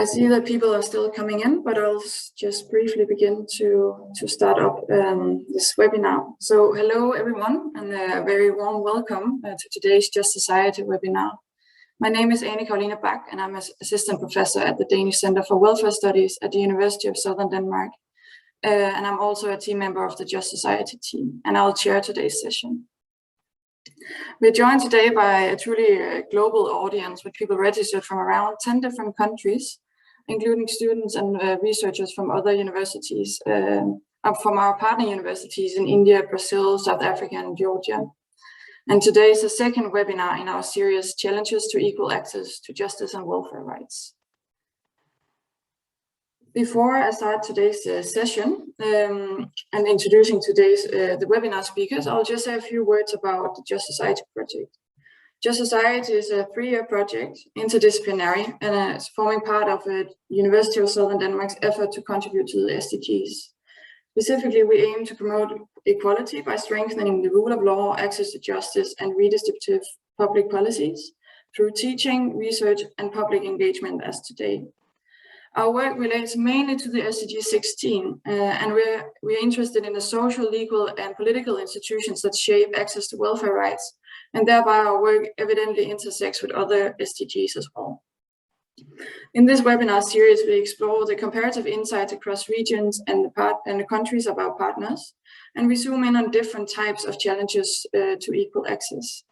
I see that people are still coming in, but I'll just briefly begin to start up this webinar. So hello everyone, and a very warm welcome to today's Just Society webinar. My name is Ane Karoline Bach, and I'm an assistant professor at the Danish Center for Welfare Studies at the University of Southern Denmark. And I'm also a team member of the Just Society team, and I'll chair today's session. We're joined today by a truly global audience with people registered from around 10 different countries, including students and researchers from other universities, from our partner universities in India, Brazil, South Africa, and Georgia. And today is the second webinar in our series, Challenges to Equal Access to Justice and Welfare Rights. Before I start today's session and introducing today's the webinar speakers, I'll just say a few words about the Just Society project. Just Society is a 3-year project, interdisciplinary, and it's forming part of the University of Southern Denmark's effort to contribute to the SDGs. Specifically, we aim to promote equality by strengthening the rule of law, access to justice, and redistributive public policies through teaching, research, and public engagement as today. Our work relates mainly to the SDG 16, and we're interested in the social, legal, and political institutions that shape access to welfare rights, and thereby our work evidently intersects with other SDGs as well. In this webinar series, we explore the comparative insights across regions and the countries of our partners, and we zoom in on different types of challenges to equal access.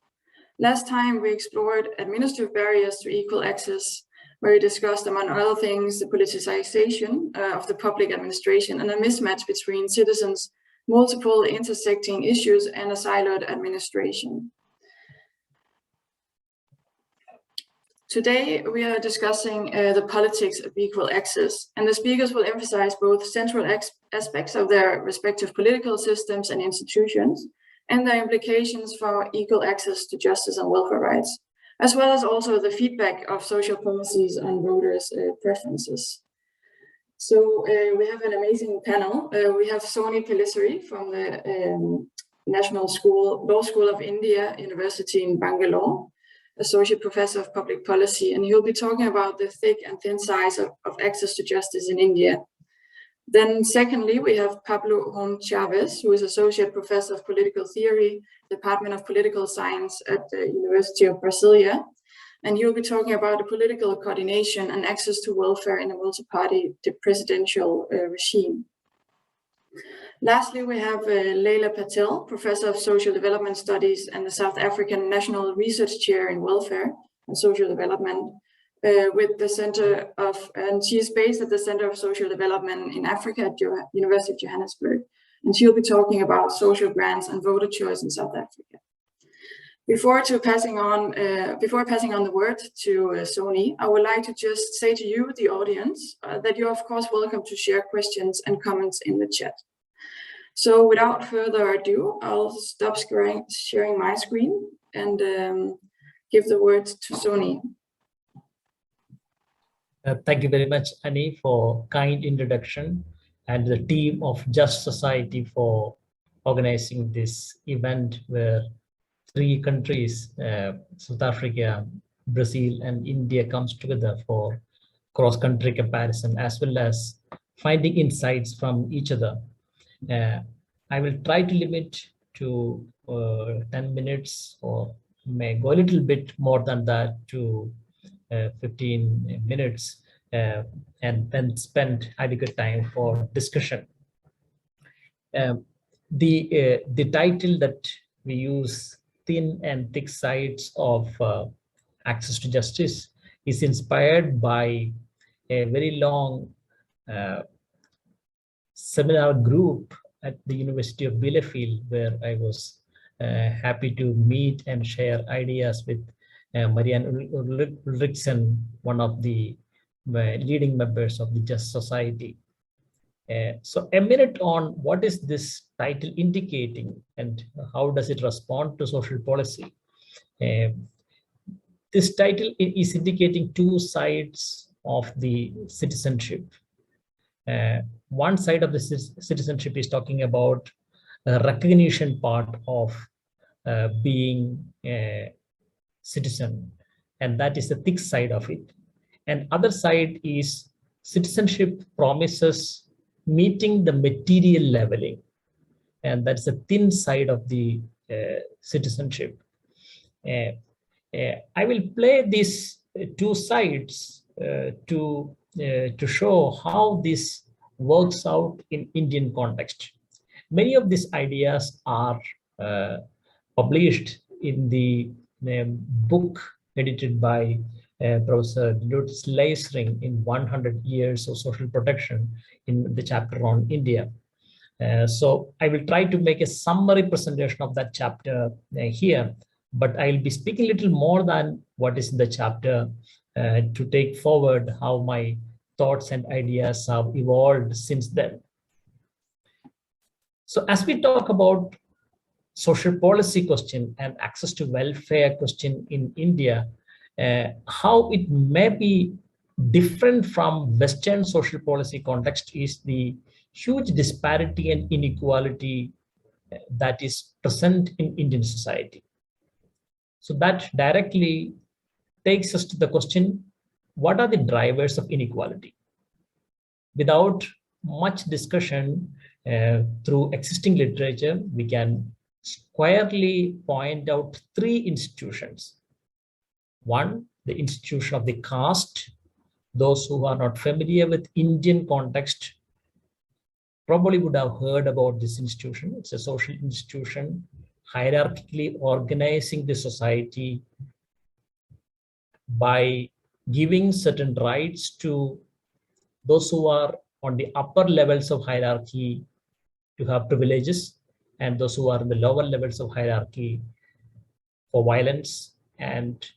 Last time, we explored administrative barriers to equal access, where we discussed, among other things, the politicization of the public administration and a mismatch between citizens' multiple intersecting issues and a siloed administration. Today, we are discussing the politics of equal access, and the speakers will emphasize both central aspects of their respective political systems and institutions, and their implications for equal access to justice and welfare rights, as well as also the feedback of social policies on voters' preferences. So we have an amazing panel. We have Soni Pellicery from the National Law School of India University in Bangalore, Associate Professor of Public Policy, and he'll be talking about the thick and thin size of access to justice in India. Then secondly, we have Pablo Hon Chavez, who is Associate Professor of Political Theory, Department of Political Science at the University of Brasilia, and he'll be talking about the political coordination and access to welfare in a multi-party presidential regime. Lastly, we have Leila Patel, Professor of Social Development Studies and the South African National Research Chair in Welfare and Social Development, with the Center of, and she is based at the Center of Social Development in Africa at University of Johannesburg, and she'll be talking about social grants and voter choice in South Africa. Before passing on the word to Soni, I would like to just say to you, the audience, that you're of course welcome to share questions and comments in the chat. So without further ado, I'll stop sharing my screen and give the word to Soni. Thank you very much, Annie, for kind introduction, and the team of Just Society for organizing this event where 3 countries, South Africa, Brazil, and India, comes together for cross-country comparison as well as finding insights from each other. I will try to limit to 10 minutes or may go a little bit more than that to 15 minutes and then spend adequate time for discussion. The title that we use, Thin and Thick Sides of Access to Justice, is inspired by a very long seminar group at the University of Bielefeld, where I was happy to meet and share ideas with Marianne Ulrichsen, one of the leading members of the Just Society. So a minute on what is this title indicating and how does it respond to social policy. This title is indicating 2 sides of the citizenship. One side of the citizenship is talking about a recognition part of being a citizen, and that is the thick side of it. and other side is citizenship promises meeting the material leveling, and that's the thin side of the citizenship. I will play these two sides to show how this works out in Indian context. Many of these ideas are published in the book edited by Professor Lutz Leisring in 100 Years of Social Protection in the chapter on India. So I will try to make a summary presentation of that chapter here, but I'll be speaking a little more than what is in the chapter to take forward how my thoughts and ideas have evolved since then. So as we talk about social policy question and access to welfare question in India, how it may be different from Western social policy context is the huge disparity and inequality that is present in Indian society. So that directly takes us to the question, what are the drivers of inequality? Without much discussion through existing literature, we can squarely point out three institutions. One, the institution of the caste. Those who are not familiar with Indian context probably would have heard about this institution. It's a social institution hierarchically organizing the society by giving certain rights to those who are on the upper levels of hierarchy to have privileges, and those who are in the lower levels of hierarchy for violence and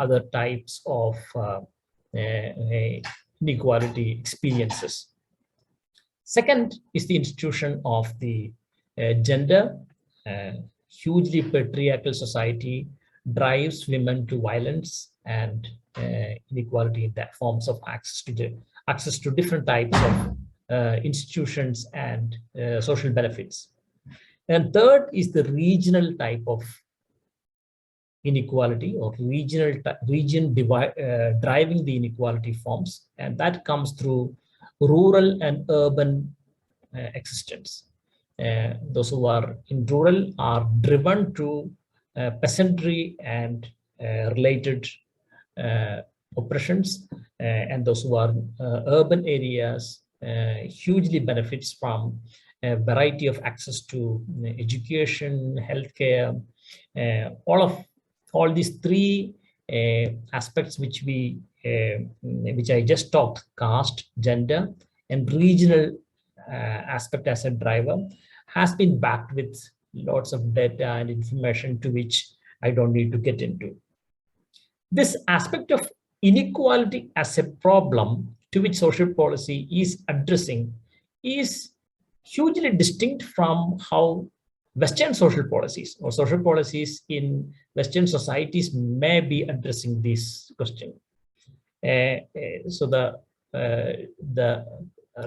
other types of inequality experiences. Second is the institution of the gender. Hugely patriarchal society drives women to violence and inequality in that forms of access to different types of institutions and social benefits. And third is the regional type of inequality, or region driving the inequality forms, and that comes through rural and urban existence. Those who are in rural are driven to peasantry and related oppressions, and those who are in urban areas hugely benefits from a variety of access to education, healthcare, all these three aspects which I just talked: caste, gender, and regional aspect as a driver, has been backed with lots of data and information to which I don't need to get into. This aspect of inequality as a problem to which social policy is addressing is hugely distinct from how Western social policies or social policies in Western societies may be addressing this question. So the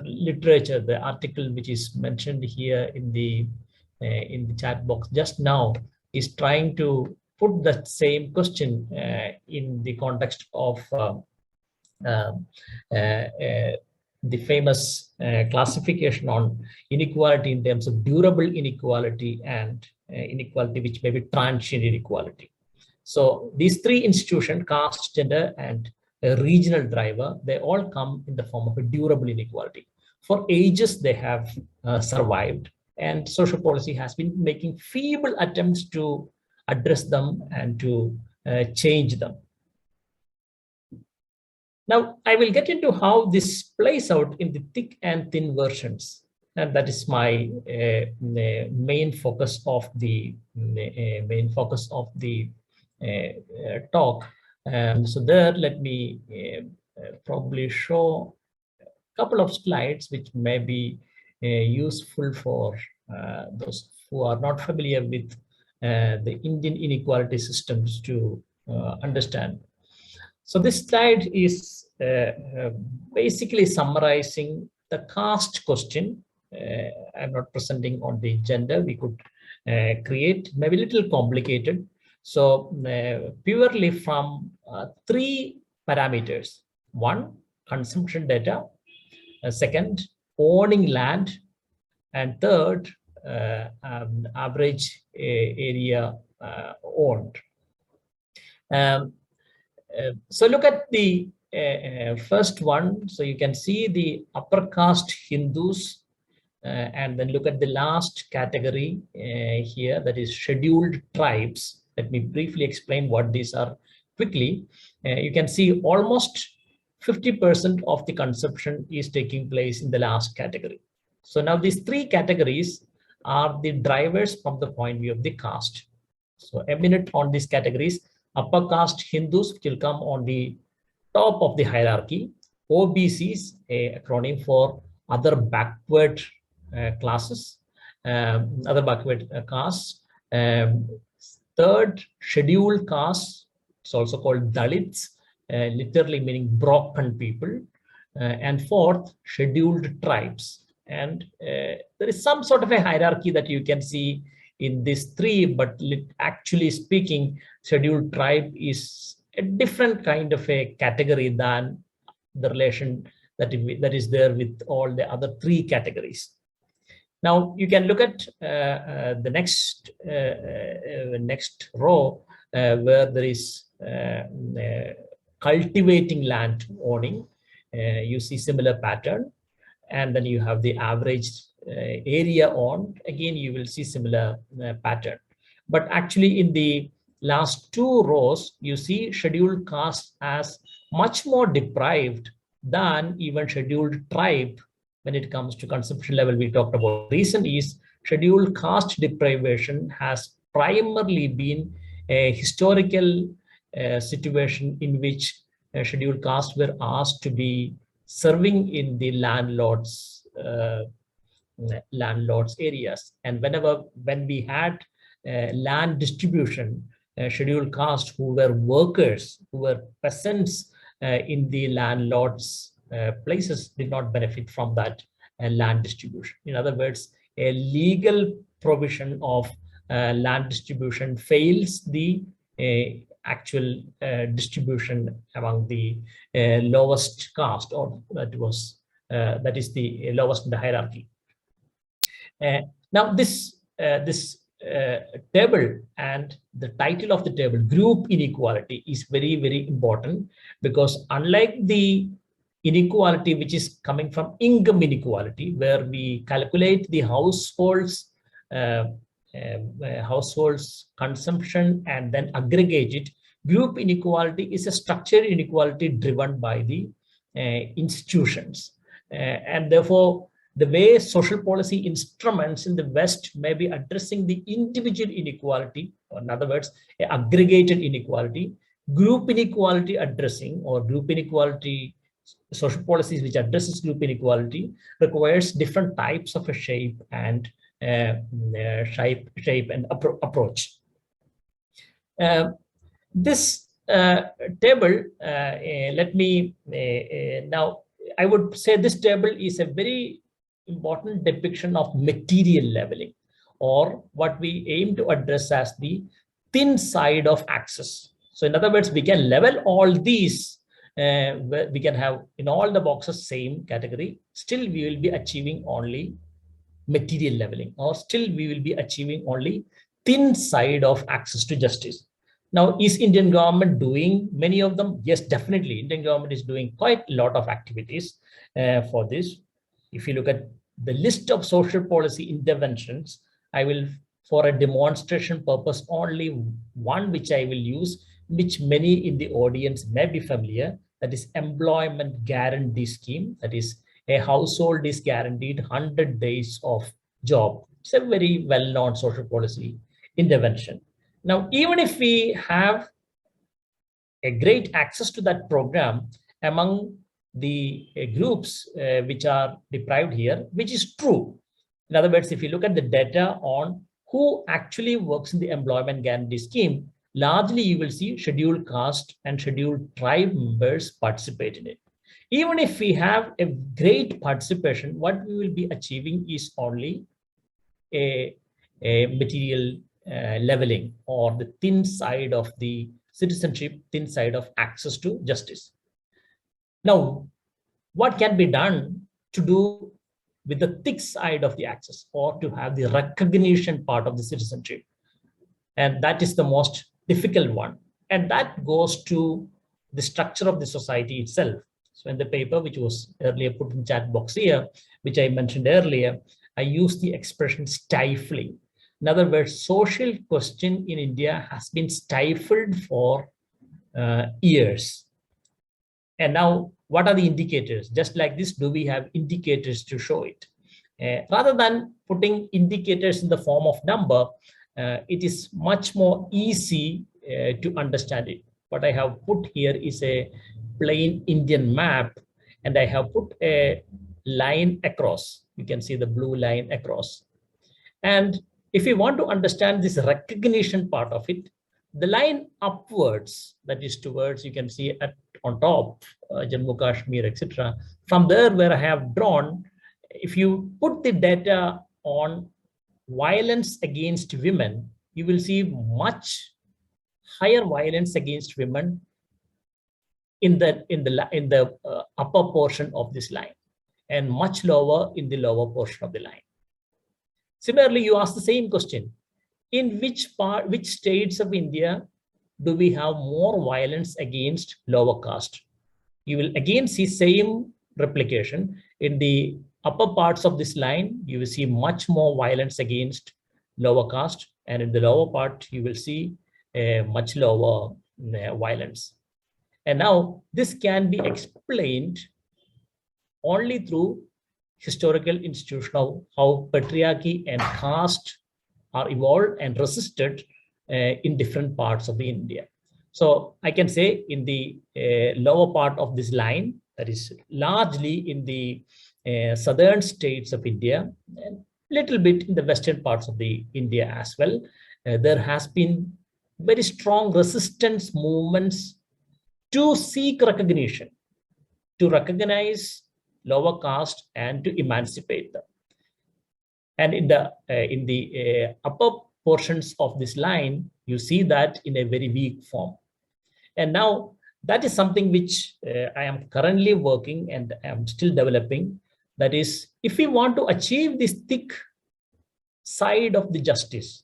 literature, the article which is mentioned here in the chat box just now, is trying to put that same question in the context of the famous classification on inequality in terms of durable inequality and inequality which may be transient inequality. So these three institutions, caste, gender, and a regional driver, they all come in the form of a durable inequality. For ages, they have survived, and social policy has been making feeble attempts to address them and to change them. Now, I will get into how this plays out in the thick and thin versions, and that is my main focus of the talk. So there, let me probably show a couple of slides which may be useful for those who are not familiar with the Indian inequality systems to understand. So this slide is basically summarizing the caste question. I'm not presenting on the gender. We could create maybe a little complicated. So purely from three parameters. One, consumption data. Second, owning land. And third, average area owned. So look at the first one. So you can see the upper caste Hindus, and then look at the last category here, that is scheduled tribes. Let me briefly explain what these are quickly. You can see almost 50% of the consumption is taking place in the last category. So now these three categories are the drivers from the point of view of the caste. So a minute on these categories. Upper caste Hindus, which will come on the top of the hierarchy. OBCs, a acronym for other backward classes, other backward castes. Third, scheduled castes, it's also called Dalits, literally meaning broken people. And fourth, scheduled tribes. And there is some sort of a hierarchy that you can see in these three, but actually speaking, scheduled tribe is a different kind of a category than the relation that is there with all the other three categories. Now you can look at the next row where there is cultivating land owning. You see similar pattern, and then you have the average area owned. Again, you will see similar pattern. But actually in the last two rows, you see scheduled caste as much more deprived than even scheduled tribe when it comes to consumption level we talked about. The reason is scheduled caste deprivation has primarily been a historical situation in which scheduled castes were asked to be serving in the landlords areas. And when we had land distribution, scheduled caste who were workers, who were peasants in the landlords places did not benefit from that land distribution. In other words, a legal provision of land distribution fails the actual distribution among the lowest caste, or that is the lowest in the hierarchy. Now this table and the title of the table, group inequality, is very, very important, because unlike the inequality which is coming from income inequality, where we calculate the household's consumption and then aggregate it, group inequality is a structural inequality driven by the institutions. And therefore, the way social policy instruments in the West may be addressing the individual inequality, or in other words, aggregated inequality, group inequality addressing, or group inequality social policies which addresses group inequality requires different types of a shape and approach. This table, let me now, I would say this table is a very important depiction of material leveling, or what we aim to address as the thin side of access. So in other words, we can level all these, we can have in all the boxes same category, still we will be achieving only material leveling, or still we will be achieving only thin side of access to justice. Now, is Indian government doing many of them? Yes, definitely. Indian government is doing quite a lot of activities for this. If you look at the list of social policy interventions, I will, for a demonstration purpose, only one which I will use, which many in the audience may be familiar, that is employment guarantee scheme. That is, a household is guaranteed 100 days of job. It's a very well-known social policy intervention. Now, even if we have a great access to that program among the groups which are deprived here, which is true. In other words, if you look at the data on who actually works in the employment guarantee scheme, largely you will see scheduled caste and scheduled tribe members participate in it. Even if we have a great participation, what we will be achieving is only a material leveling, or the thin side of the citizenship, thin side of access to justice. Now, what can be done to do with the thick side of the access, or to have the recognition part of the citizenship? And that is the most difficult one. And that goes to the structure of the society itself. So in the paper, which was earlier put in chat box here, which I mentioned earlier, I used the expression stifling. In other words, social question in India has been stifled for years. And now, what are the indicators? Just like this, do we have indicators to show it? Rather than putting indicators in the form of number, it is much more easy to understand it. What I have put here is a plain Indian map, and I have put a line across. You can see the blue line across. And if you want to understand this recognition part of it, the line upwards, that is towards, you can see on top, Jammu Kashmir, etc. From there, where I have drawn, if you put the data on violence against women, you will see much higher violence against women in the upper portion of this line, and much lower in the lower portion of the line. Similarly, you ask the same question: in which states of India do we have more violence against lower caste? You will again see same replication. In the upper parts of this line, you will see much more violence against lower caste, and in the lower part, you will see much lower violence. And now this can be explained only through historical institution of how patriarchy and caste are evolved and resisted in different parts of the India. So I can say in the lower part of this line, that is largely in the southern states of India, and little bit in the western parts of the India as well, there has been very strong resistance movements to seek recognition, to recognize lower caste and to emancipate them. And in the upper portions of this line, you see that in a very weak form. And now that is something which I am currently working and I am still developing. That is, if we want to achieve this thick side of the justice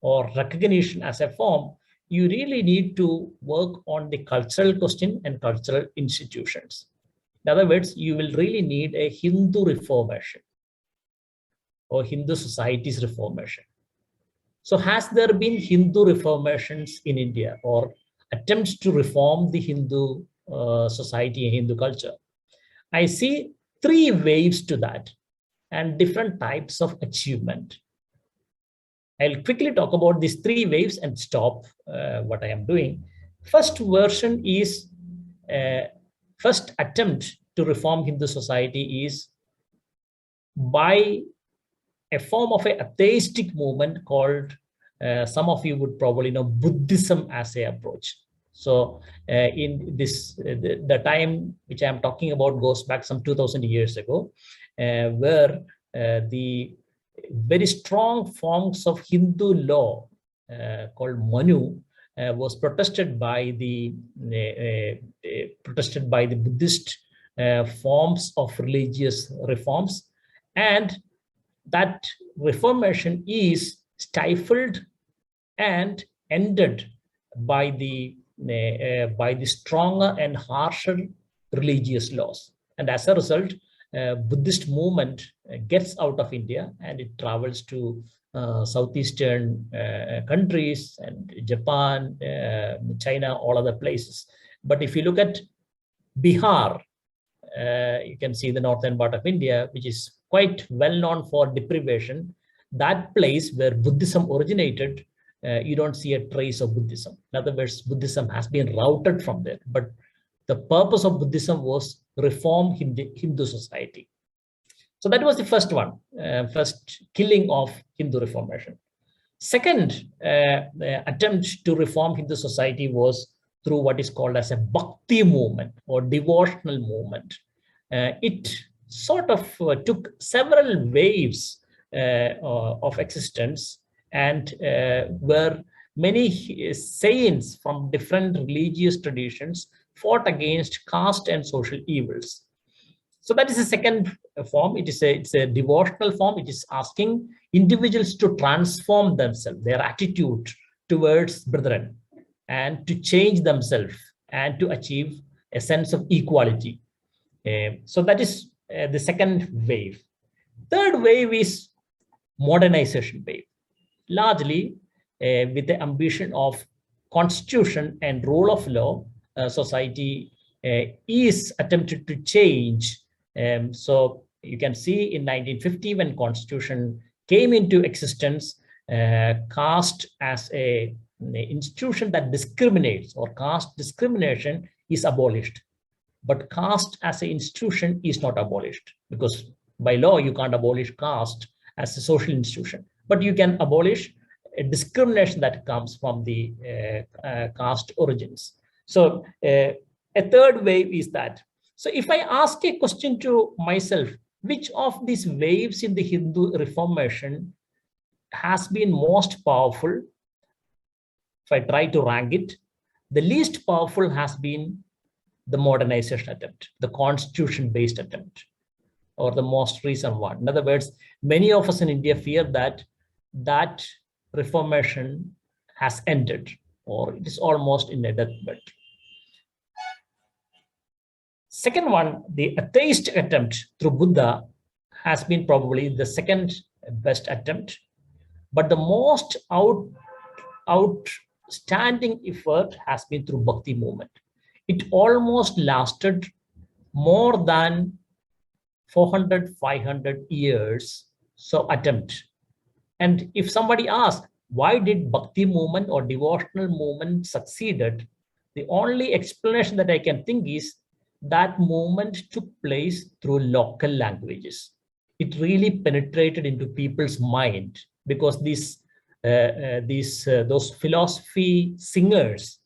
or recognition as a form, you really need to work on the cultural question and cultural institutions. In other words, you will really need a Hindu reformation or Hindu society's reformation. So has there been Hindu reformations in India or attempts to reform the Hindu society and Hindu culture? I see three waves to that and different types of achievement. I'll quickly talk about these three waves and stop what I am doing. First version is, first attempt to reform Hindu society is by a form of an atheistic movement called, some of you would probably know, Buddhism as an approach. So in this, the time which I'm talking about goes back some 2000 years ago, where the very strong forms of Hindu law called Manu was protested by the Buddhist forms of religious reforms, and that reformation is stifled and ended by the stronger and harsher religious laws. And as a result, Buddhist movement gets out of India and it travels to southeastern countries and Japan, China, all other places. But if you look at Bihar, you can see the northern part of India, which is quite well known for deprivation. That place where Buddhism originated, you don't see a trace of Buddhism. In other words, Buddhism has been routed from there. But the purpose of Buddhism was reform Hindu society. So that was the first one, first killing of Hindu reformation. Second attempt to reform Hindu society was through what is called as a bhakti movement or devotional movement. It sort of took several waves of existence, and where many saints from different religious traditions fought against caste and social evils. So that is the second form. It's a devotional form. It is asking individuals to transform themselves, their attitude towards brethren, and to change themselves and to achieve a sense of equality. So that is the second wave. Third wave is modernization wave, largely with the ambition of constitution and rule of law. Society is attempted to change. So you can see in 1950, when constitution came into existence, caste as an institution that discriminates, or caste discrimination, is abolished. But caste as an institution is not abolished, because by law you can't abolish caste as a social institution, but you can abolish a discrimination that comes from the caste origins. So a third wave is that. So if I ask a question to myself, which of these waves in the Hindu Reformation has been most powerful? If I try to rank it, the least powerful has been the modernization attempt, the constitution-based attempt, or the most recent one. In other words, many of us in India fear that that Reformation has ended, or it is almost in a deathbed. Second one, the atheist attempt through Buddha, has been probably the second best attempt, but the most outstanding effort has been through Bhakti movement. It almost lasted more than 400, 500 years, so attempt. And if somebody asks, why did Bhakti movement or devotional movement succeeded? The only explanation that I can think is that movement took place through local languages. It really penetrated into people's mind, because those philosophy singers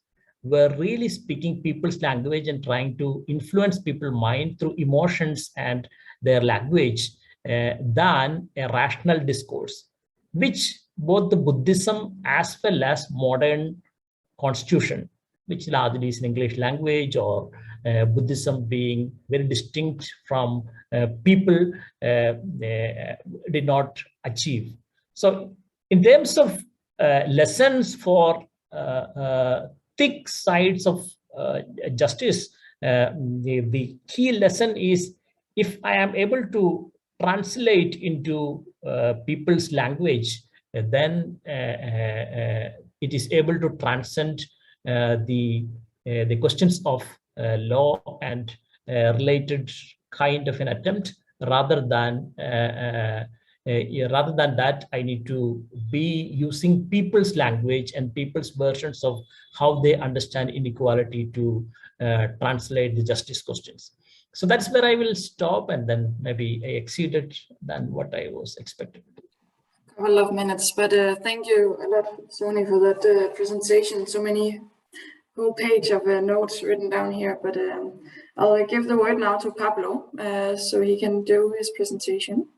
were really speaking people's language and trying to influence people's mind through emotions and their language than a rational discourse, which both the Buddhism as well as modern constitution, which largely is in English language, or Buddhism being very distinct from people, did not achieve. So in terms of lessons for thick sides of justice, the key lesson is, if I am able to translate into people's language, then it is able to transcend the questions of law and related kind of an attempt. Rather than that, I need to be using people's language and people's versions of how they understand inequality to translate the justice questions. So that's where I will stop, and then maybe I exceeded than what I was expected to do. A couple of minutes, but thank you a lot, Sony, for that presentation. So many whole page of notes written down here, but I'll give the word now to Pablo so he can do his presentation.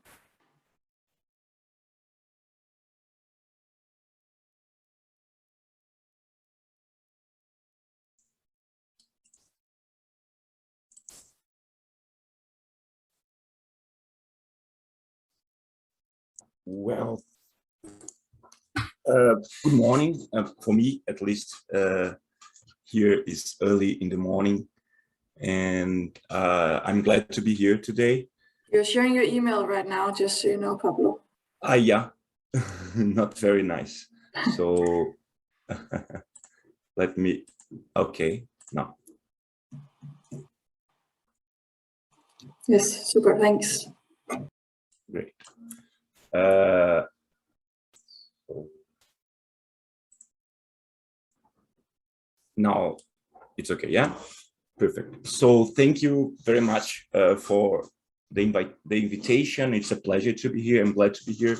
Well, good morning. For me, at least, here is early in the morning, and I'm glad to be here today. You're sharing your email right now, just so you know, Pablo. Yeah, not very nice. So let me, okay, now. Yes, super, thanks. Great. Now it's okay, yeah? Perfect. So thank you very much for the invitation. It's a pleasure to be here. I'm glad to be here.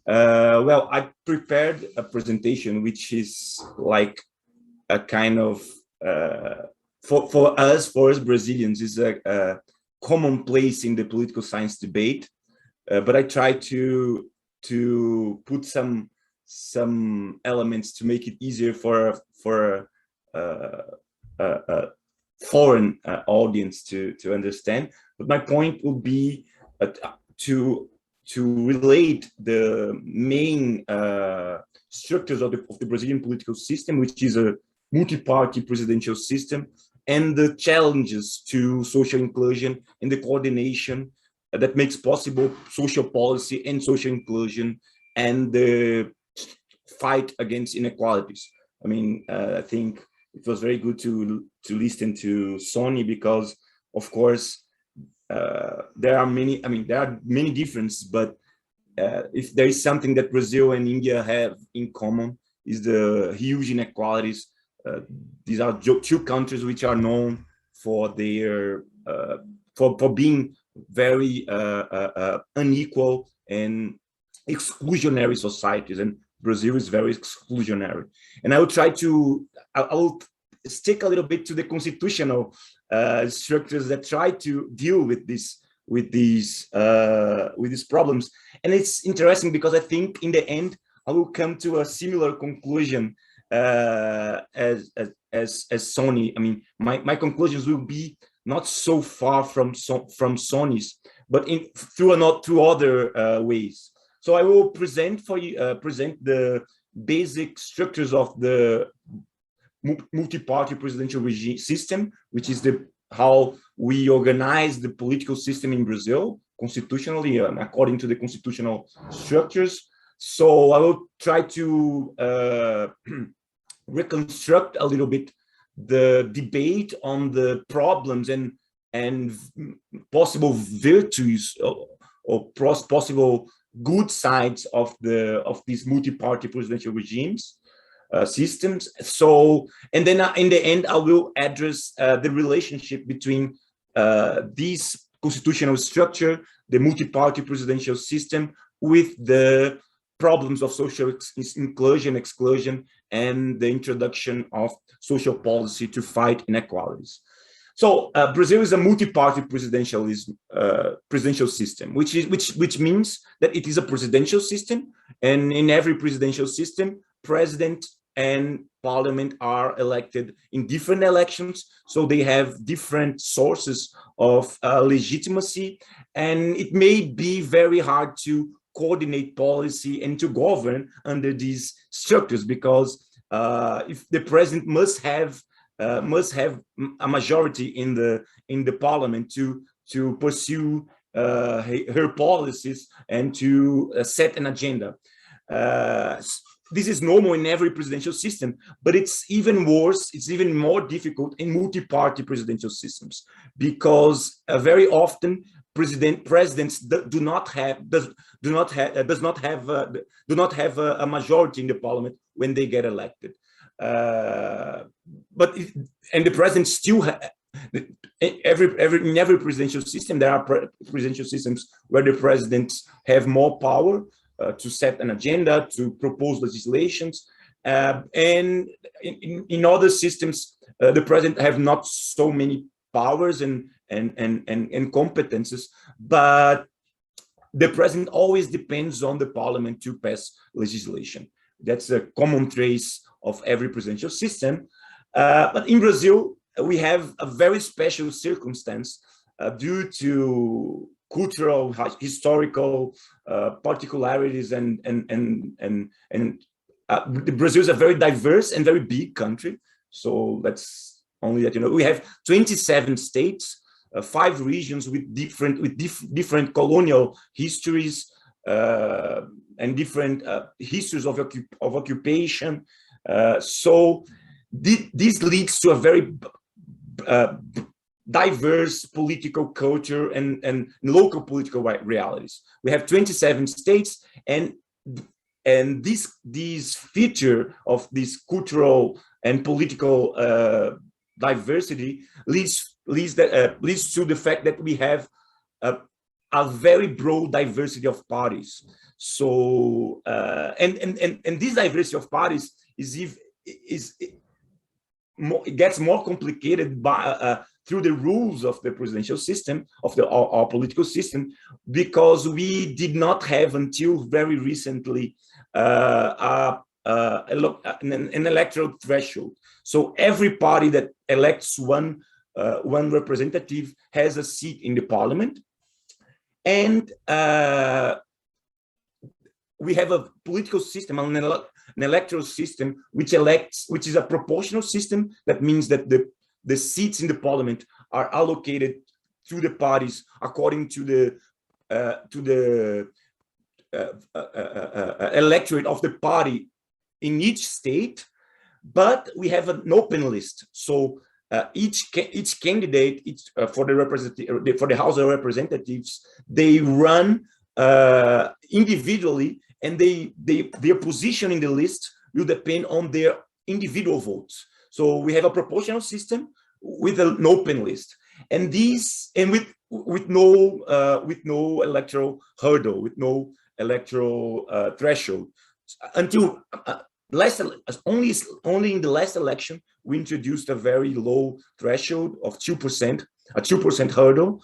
Well, I prepared a presentation which is like a kind of for us Brazilians, is a commonplace in the political science debate, but I try to put some some elements to make it easier for a foreign audience to understand. But my point would be to relate the main structures of the Brazilian political system, which is a multi-party presidential system, and the challenges to social inclusion and the coordination that makes possible social policy and social inclusion and the fight against inequalities. I mean, I think it was very good to listen to Sony because, of course, there are many differences, but if there is something that Brazil and India have in common is the huge inequalities. These are two countries which are known for their for being very unequal and exclusionary societies, and Brazil is very exclusionary. And I will try to I will stick a little bit to the constitutional structures that try to deal with these problems. And it's interesting because I think in the end I will come to a similar conclusion as Sony. I mean, my conclusions will be not so far from Sony's, but through other ways. So I will present the basic structures of the multi-party presidential regime system, which is how we organize the political system in Brazil constitutionally, according to the constitutional structures. So I will try to reconstruct a little bit the debate on the problems and possible virtues or possible good sides of these multi-party presidential regimes systems. So, and then in the end, I will address the relationship between this constitutional structure, the multi-party presidential system, with the problems of social inclusion, exclusion, and the introduction of social policy to fight inequalities. So Brazil is a multi-party presidential system, which means that it is a presidential system, and in every presidential system, president and parliament are elected in different elections, so they have different sources of legitimacy, and it may be very hard to coordinate policy and to govern under these structures, because if the president must have a majority in the parliament to pursue her policies and to set an agenda. This is normal in every presidential system, but it's even worse, it's even more difficult in multi-party presidential systems, because very often presidents do not have a majority in the parliament when they get elected. And the president still in every presidential system, there are presidential systems where the presidents have more power to set an agenda, to propose legislations, and in other systems the president have not so many powers and competences, but the president always depends on the parliament to pass legislation. That's a common trace of every presidential system. But in Brazil, we have a very special circumstance due to cultural, historical particularities, and Brazil is a very diverse and very big country. So that's only that, you know, we have 27 states, 5 regions with different colonial histories and different histories of occupation. So this leads to a very diverse political culture and local political realities. We have 27 states, and this feature of this cultural and political diversity leads to the fact that we have a very broad diversity of parties. So and this diversity of parties it gets more complicated by through the rules of the presidential system, of our political system, because we did not have until very recently an electoral threshold. So every party that elects one representative has a seat in the parliament. And we have a political system, an electoral system, which is a proportional system. That means that the seats in the parliament are allocated to the parties according to the electorate of the party in each state. But we have an open list. So each candidate, for the House of Representatives, they run individually, and their position in the list will depend on their individual votes. So we have a proportional system with an open list, and with no electoral hurdle, with no electoral threshold. Until only in the last election, we introduced a very low threshold of 2%, a 2% hurdle,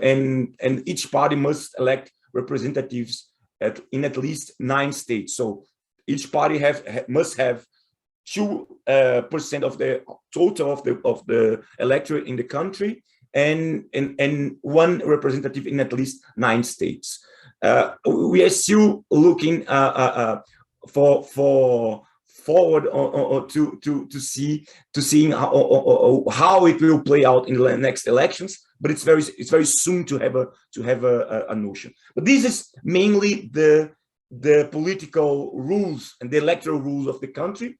and each party must elect representatives in at least 9 states. So each party must have 2% of the total of the electorate in the country, and one representative in at least 9 states. We are still looking forward to seeing how it will play out in the next elections, but it's very soon to have a notion. But this is mainly the political rules and the electoral rules of the country.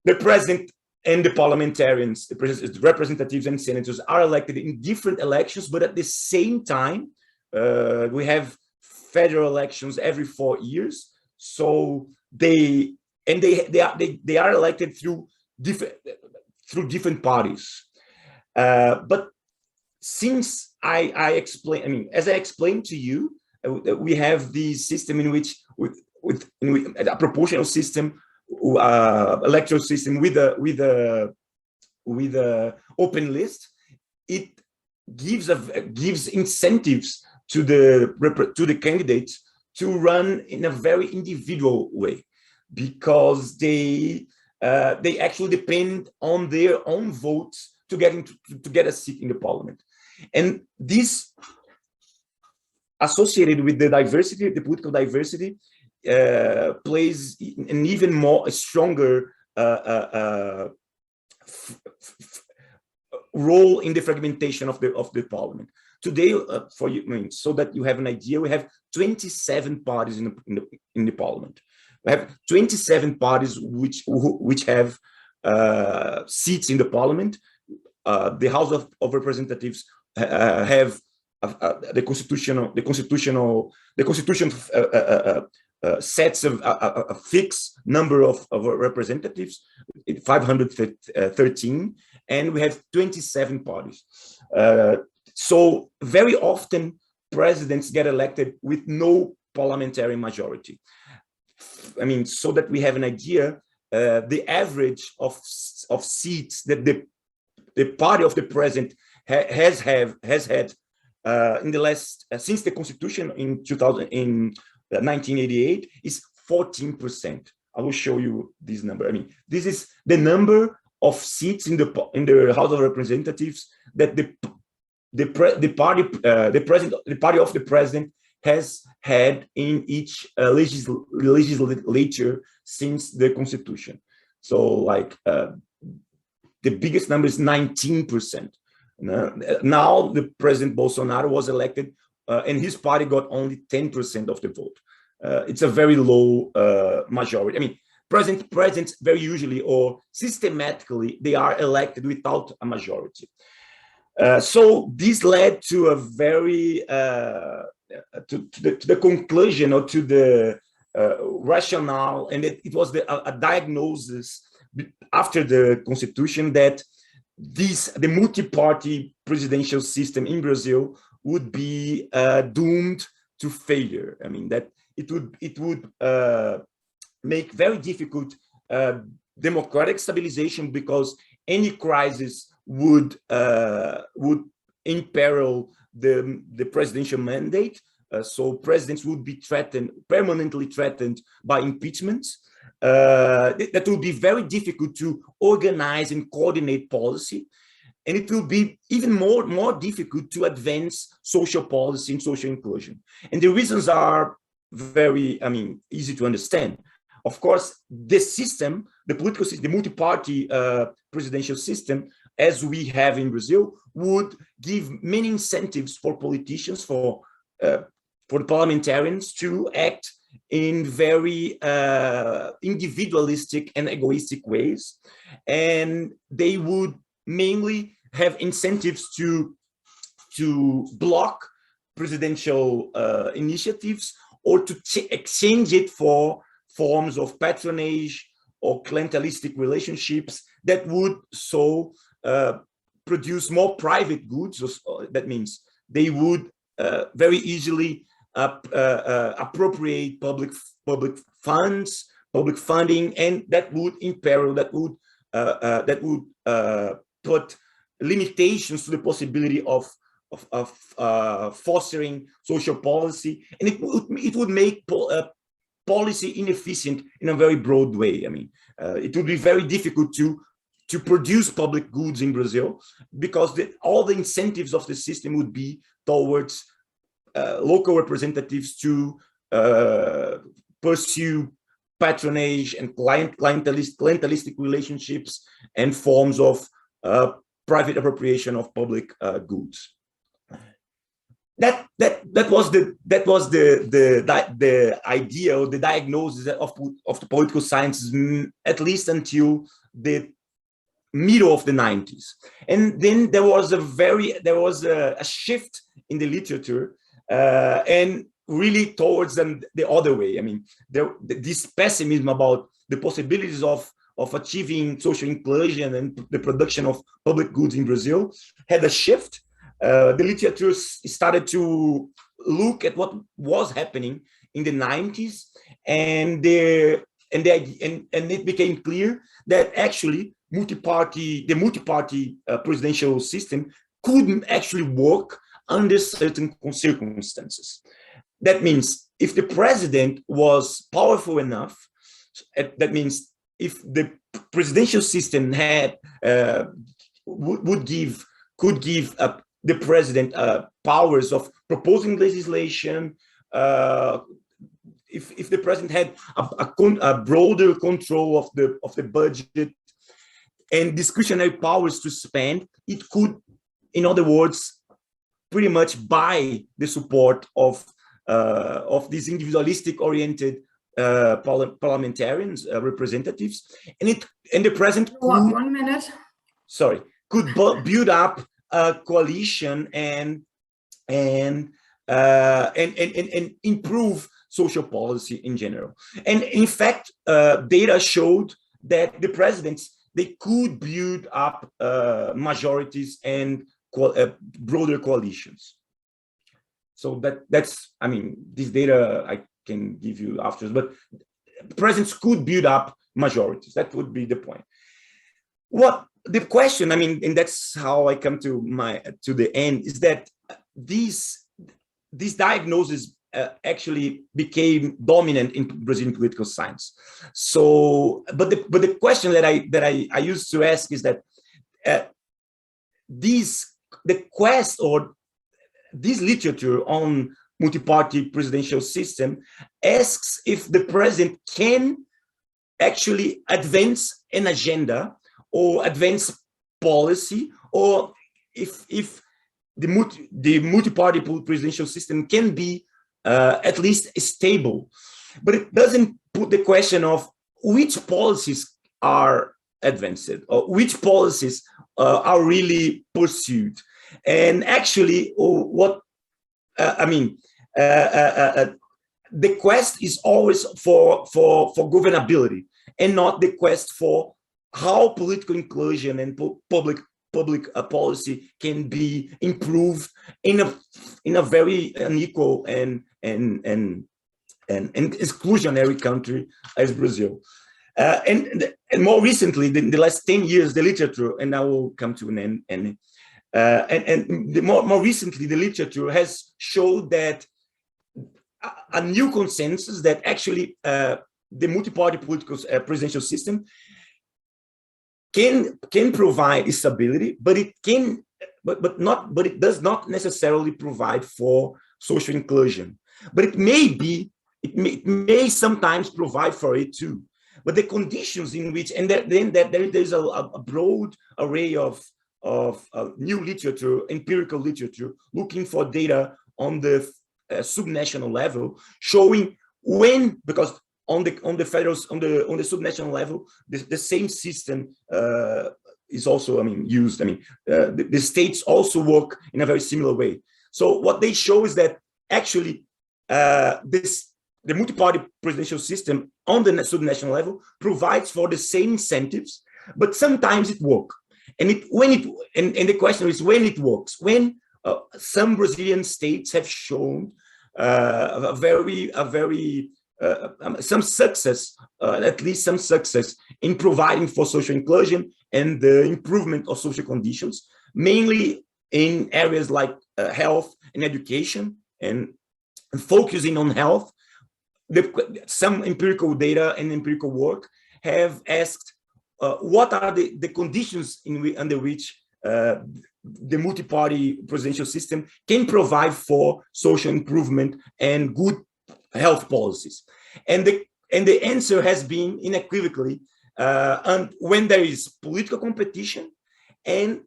The president and the parliamentarians, the representatives and senators, are elected in different elections, but at the same time, we have federal elections every 4 years. So they are elected through different parties. But since I explain, as I explained to you, we have the system in which with a proportional system, electoral system with a open list. It gives incentives to the candidates to run in a very individual way, because they actually depend on their own votes to get a seat in the parliament. And this, associated with the diversity, the political diversity, plays an even more stronger role in the fragmentation of the parliament. Today, for you, so that you have an idea, we have 27 parties in the parliament. We have 27 parties which have seats in the parliament. The House of Representatives have the constitution sets a fixed number of representatives, 513, and we have 27 parties. So very often presidents get elected with no parliamentary majority. I mean, so that we have an idea, the average of seats that the party of the president has had in the last since the Constitution in 1988 is 14%. I will show you this number. I mean, this is the number of seats in the House of Representatives that the party of the president has had in each legislature since the Constitution. So, like, the biggest number is 19%. Now, the President Bolsonaro was elected, and his party got only 10% of the vote. It's a very low majority. I mean, presidents very usually or systematically, they are elected without a majority. So this led to a very to the conclusion, or to the rationale, and it was a diagnosis after the Constitution that the multi-party presidential system in Brazil would be doomed to failure. I mean, that it would make very difficult democratic stabilization, because any crisis would imperil the presidential mandate. So presidents would be threatened, permanently threatened by impeachment. That will be very difficult to organize and coordinate policy. And it will be even more difficult to advance social policy and social inclusion. And the reasons are very, easy to understand. Of course, this system, the political system, the multi-party presidential system, as we have in Brazil, would give many incentives for politicians, for the parliamentarians to act in very individualistic and egoistic ways. And they would mainly have incentives to block presidential initiatives, or to exchange it for forms of patronage or clientelistic relationships that would produce more private goods. That means they would very easily appropriate public funds, public funding, and that would imperil, that would put limitations to the possibility of fostering social policy, and it would make policy inefficient in a very broad way. It would be very difficult to produce public goods in Brazil, because all the incentives of the system would be towards local representatives to pursue patronage and clientelistic relationships and forms of private appropriation of public goods. That was the idea, or the diagnosis of the political sciences, at least until the middle of the 90s. And then there was a shift in the literature, and really towards the other way. This pessimism about the possibilities of achieving social inclusion and the production of public goods in Brazil had a shift. The literature started to look at what was happening in the 90s, and it became clear that actually the multi-party presidential system couldn't actually work under certain circumstances. That means if the president was powerful enough, that means if the presidential system could give the president powers of proposing legislation, if the president had a broader control of the budget and discretionary powers to spend, it could, in other words, pretty much buy the support of these individualistic oriented parliamentarians, representatives, and the president 1 minute. Sorry, could build up a coalition and improve social policy in general. And in fact, data showed that the presidents, they could build up majorities and broader coalitions. So that's this data I can give you afterwards, but presidents could build up majorities. That would be the point. What the question, and that's how I come to the end, is that these diagnoses actually became dominant in Brazilian political science. So, but the question that I used to ask is that the quest, or this literature on multi-party presidential system, asks if the president can actually advance an agenda or advance policy, or if the multi-party presidential system can be at least stable. But it doesn't put the question of which policies are advanced, or which policies are really pursued. And actually, the quest is always for governability, and not the quest for how political inclusion and public policy can be improved in a very unequal and exclusionary country as Brazil. And more recently, in the last 10 years, the literature, and I will come to an end, more recently, the literature has showed that a new consensus that actually the multi-party political presidential system can provide stability, but it can, but it does not necessarily provide for social inclusion. But it may sometimes provide for it too. But the conditions in which, and then there's a broad array of new literature, empirical literature, looking for data on the subnational level, showing when, because on the federal, on the subnational level, the same system is also, used. The states also work in a very similar way. So what they show is that actually the multi-party presidential system on the subnational level provides for the same incentives, but sometimes it works. And the question is when it works. When some Brazilian states have shown some success, at least some success in providing for social inclusion and the improvement of social conditions, mainly in areas like health and education, and focusing on health. Some empirical data and empirical work have asked what are the conditions under which the multi-party presidential system can provide for social improvement and good health policies. And the answer has been unequivocally when there is political competition and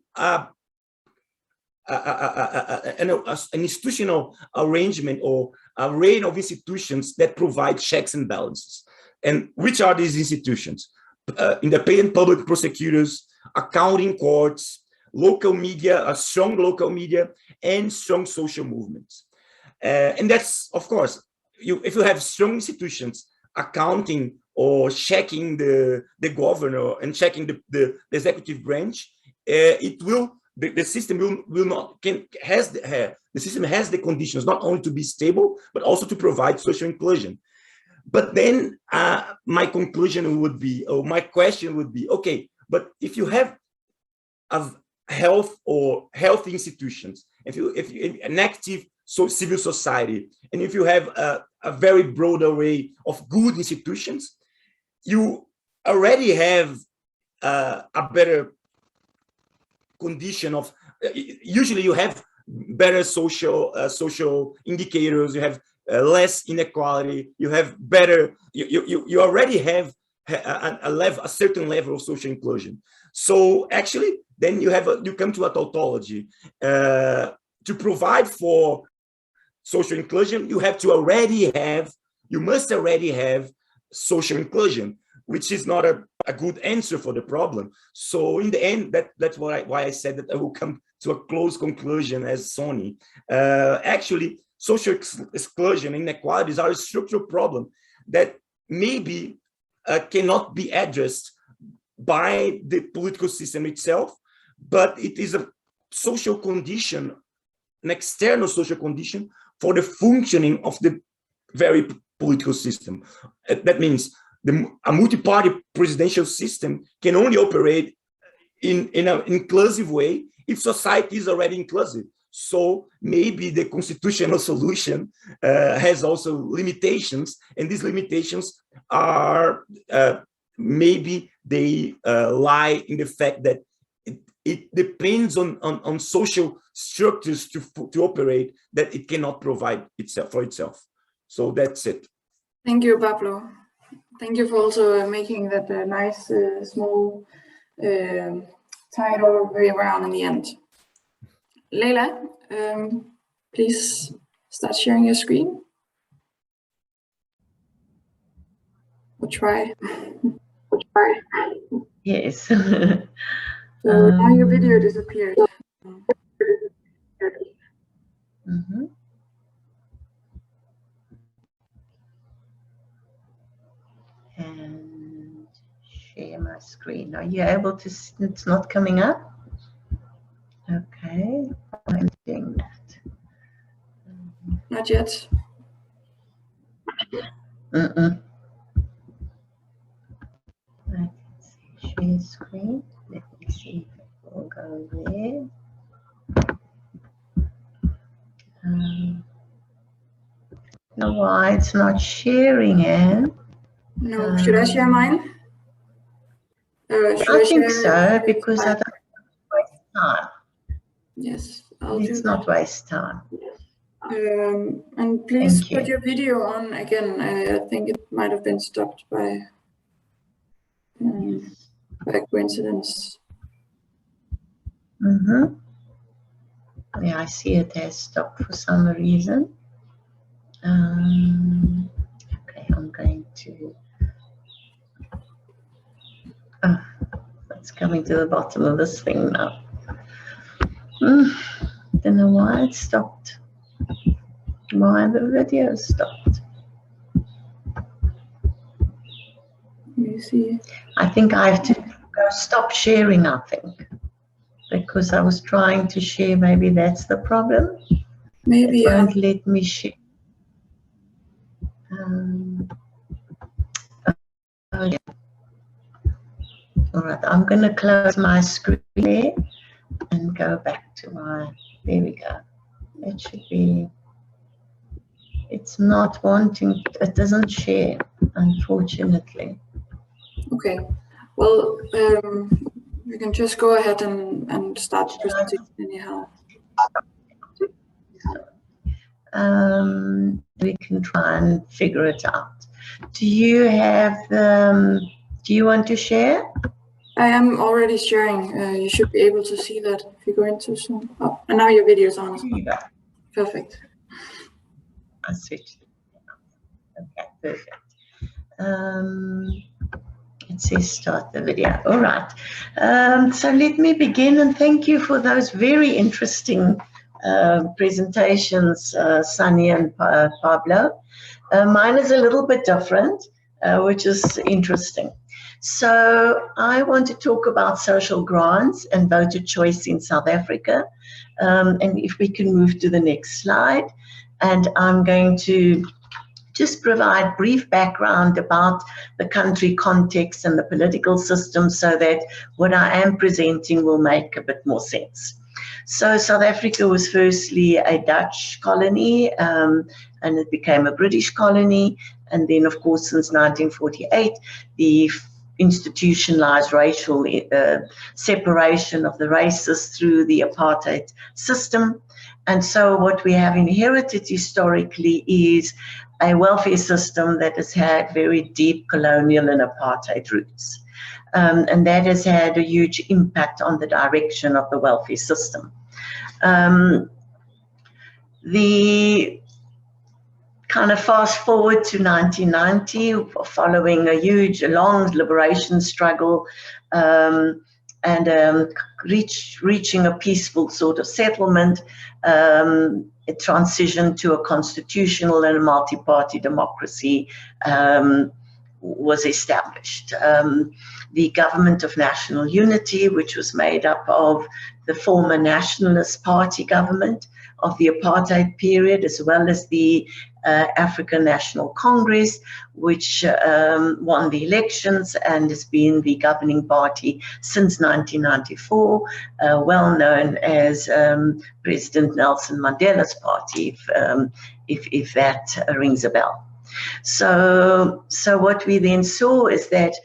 an institutional arrangement or array of institutions that provide checks and balances. And which are these institutions? Independent public prosecutors, accounting courts, local media, a strong local media, and strong social movements. And that's, of course, if you have strong institutions accounting or checking the governor and checking the executive branch, the system the system has the conditions not only to be stable, but also to provide social inclusion. But then my conclusion would be, or my question would be, okay, but if you have healthy institutions, if you an active civil society, and if you have a very broad array of good institutions, you already have a better condition of, usually you have better social indicators, you have less inequality, you have better, you already have a certain level of social inclusion. So actually, then you come to a tautology. To provide for social inclusion, you must already have social inclusion, which is not a good answer for the problem. So in the end, that's why I said that I will come to a close conclusion as Sony. Actually, social exclusion and inequalities are a structural problem that maybe cannot be addressed by the political system itself, but it is a social condition, an external social condition for the functioning of the very political system. That means a multi-party presidential system can only operate in an inclusive way if society is already inclusive. So maybe the constitutional solution has also limitations, and these limitations are maybe they lie in the fact that it depends on social structures to operate that it cannot provide for itself. So that's it. Thank you, Pablo. Thank you for also making that nice small title very round in the end. Leila, please start sharing your screen. We'll try. Yes. So now your video disappeared. Mm-hmm. And share my screen. Are you able to see? It's not coming up? Okay, I'm doing that. Not yet. I can see share screen. Let me see if it will go there. know why it's not sharing, Anne. No, should I share mine? Should I think share? so, because I don't want to waste time. Yes, I'll do Let's that. not waste time. And please Thank you. put your video on again. I think it might have been stopped by coincidence. Mm-hmm. Yeah, I see it has stopped for some reason. Okay, I'm going to. Oh, it's coming to the bottom of this thing now. Don't know why it stopped. Why the video stopped. Let me see. I think I have to go stop sharing, I think. Because I was trying to share, maybe that's the problem. Maybe It won't let me share. Oh, yeah. All right, I'm going to close my screen there and go back to my, there we go. It should be, it's not wanting, it doesn't share, unfortunately. Okay. Well, we can just go ahead and start the presentation anyhow. We can try and figure it out. Do you have the, do you want to share? I am already sharing. You should be able to see that if you go into Zoom. Oh, and now your video is on as well. Perfect. I switched. Okay, perfect. It says start the video. All right. So let me begin, and thank you for those very interesting presentations, Sunny and Pablo. Mine is a little bit different, which is interesting. So I want to talk about social grants and voter choice in South Africa. And if we can move to the next slide. And I'm going to just provide brief background about the country context and the political system so that what I am presenting will make a bit more sense. So South Africa was firstly a Dutch colony, and it became a British colony. And then, of course, since 1948, the institutionalized racial separation of the races through the apartheid system. And so what we have inherited historically is a welfare system that has had very deep colonial and apartheid roots. And that has had a huge impact on the direction of the welfare system. The kind of fast forward to 1990, following a huge, long liberation struggle, and reaching a peaceful sort of settlement, it transitioned to a constitutional and a multi-party democracy was established. The Government of National Unity, which was made up of the former Nationalist Party government of the apartheid period, as well as the African National Congress, which won the elections and has been the governing party since 1994, well known as President Nelson Mandela's party, if that rings a bell. So what we then saw is that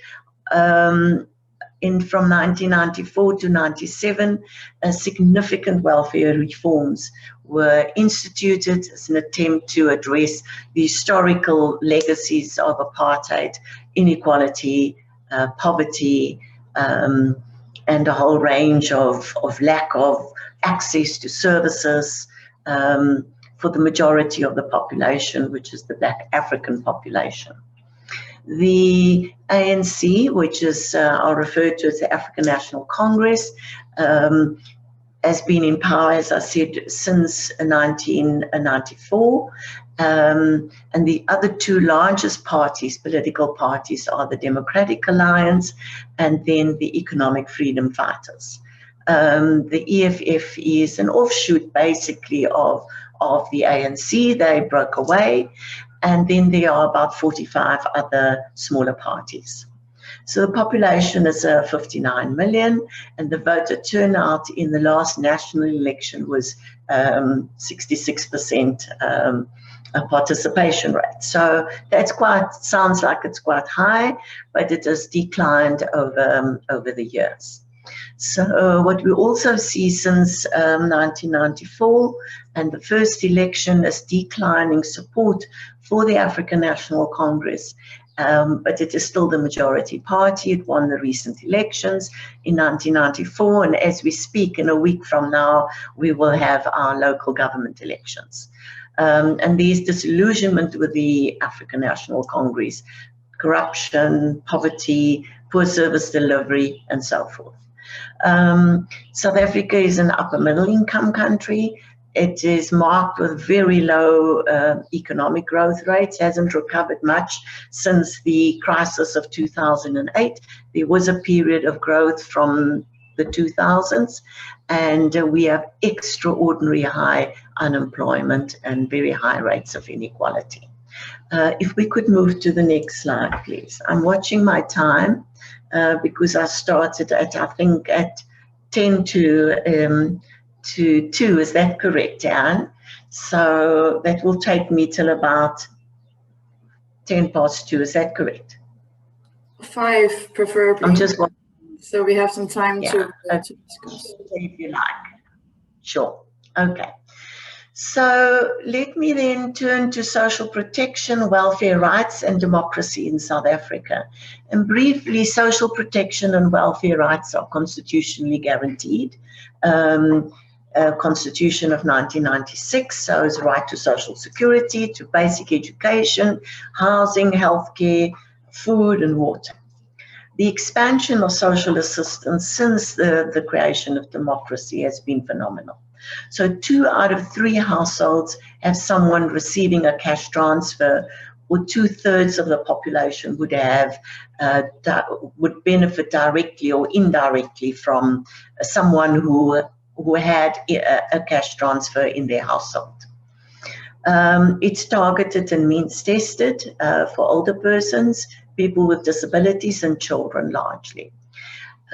from 1994 to 97, significant welfare reforms were instituted as an attempt to address the historical legacies of apartheid, inequality, poverty, and a whole range of lack of access to services for the majority of the population, which is the Black African population. The ANC, which is I'll refer to as the African National Congress, has been in power, as I said, since 1994. And the other two largest parties, political parties, are the Democratic Alliance and then the Economic Freedom Fighters. The EFF is an offshoot, basically, of the ANC. They broke away. And then there are about 45 other smaller parties. So the population is 59 million, and the voter turnout in the last national election was 66% a participation rate. So that's sounds like it's quite high, but it has declined over the years. So what we also see since 1994 and the first election is declining support for the African National Congress, but it is still the majority party. It won the recent elections in 1994, and as we speak, in a week from now, we will have our local government elections. And there's disillusionment with the African National Congress, corruption, poverty, poor service delivery, and so forth. South Africa is an upper middle income country. It is marked with very low economic growth rates, hasn't recovered much since the crisis of 2008. There was a period of growth from the 2000s, and we have extraordinary high unemployment and very high rates of inequality. If we could move to the next slide, please. I'm watching my time because I started at, I think, at 10 to 2. Is that correct, Anne? So that will take me till about 10 past 2. Is that correct? 5 preferably. I'm just wondering. So we have some time to discuss. If you like. Sure. Okay. So let me then turn to social protection, welfare rights, and democracy in South Africa. And briefly, social protection and welfare rights are constitutionally guaranteed. Constitution of 1996, so it's right to social security, to basic education, housing, healthcare, food, and water. The expansion of social assistance since the creation of democracy has been phenomenal. So 2 out of 3 households have someone receiving a cash transfer, or 2/3 of the population would have would benefit directly or indirectly from someone who had a cash transfer in their household. It's targeted and means tested for older persons, people with disabilities, and children largely.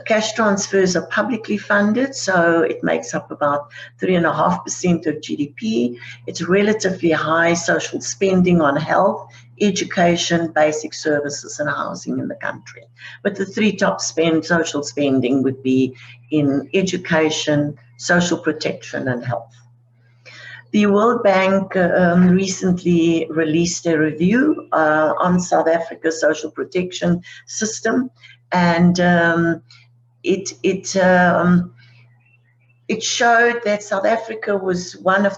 Cash transfers are publicly funded, so it makes up about 3.5% of GDP. It's relatively high social spending on health, education, basic services, and housing in the country. But the 3 top social spending would be in education, social protection, and health. The World Bank recently released a review on South Africa's social protection system, and it showed that South Africa was one of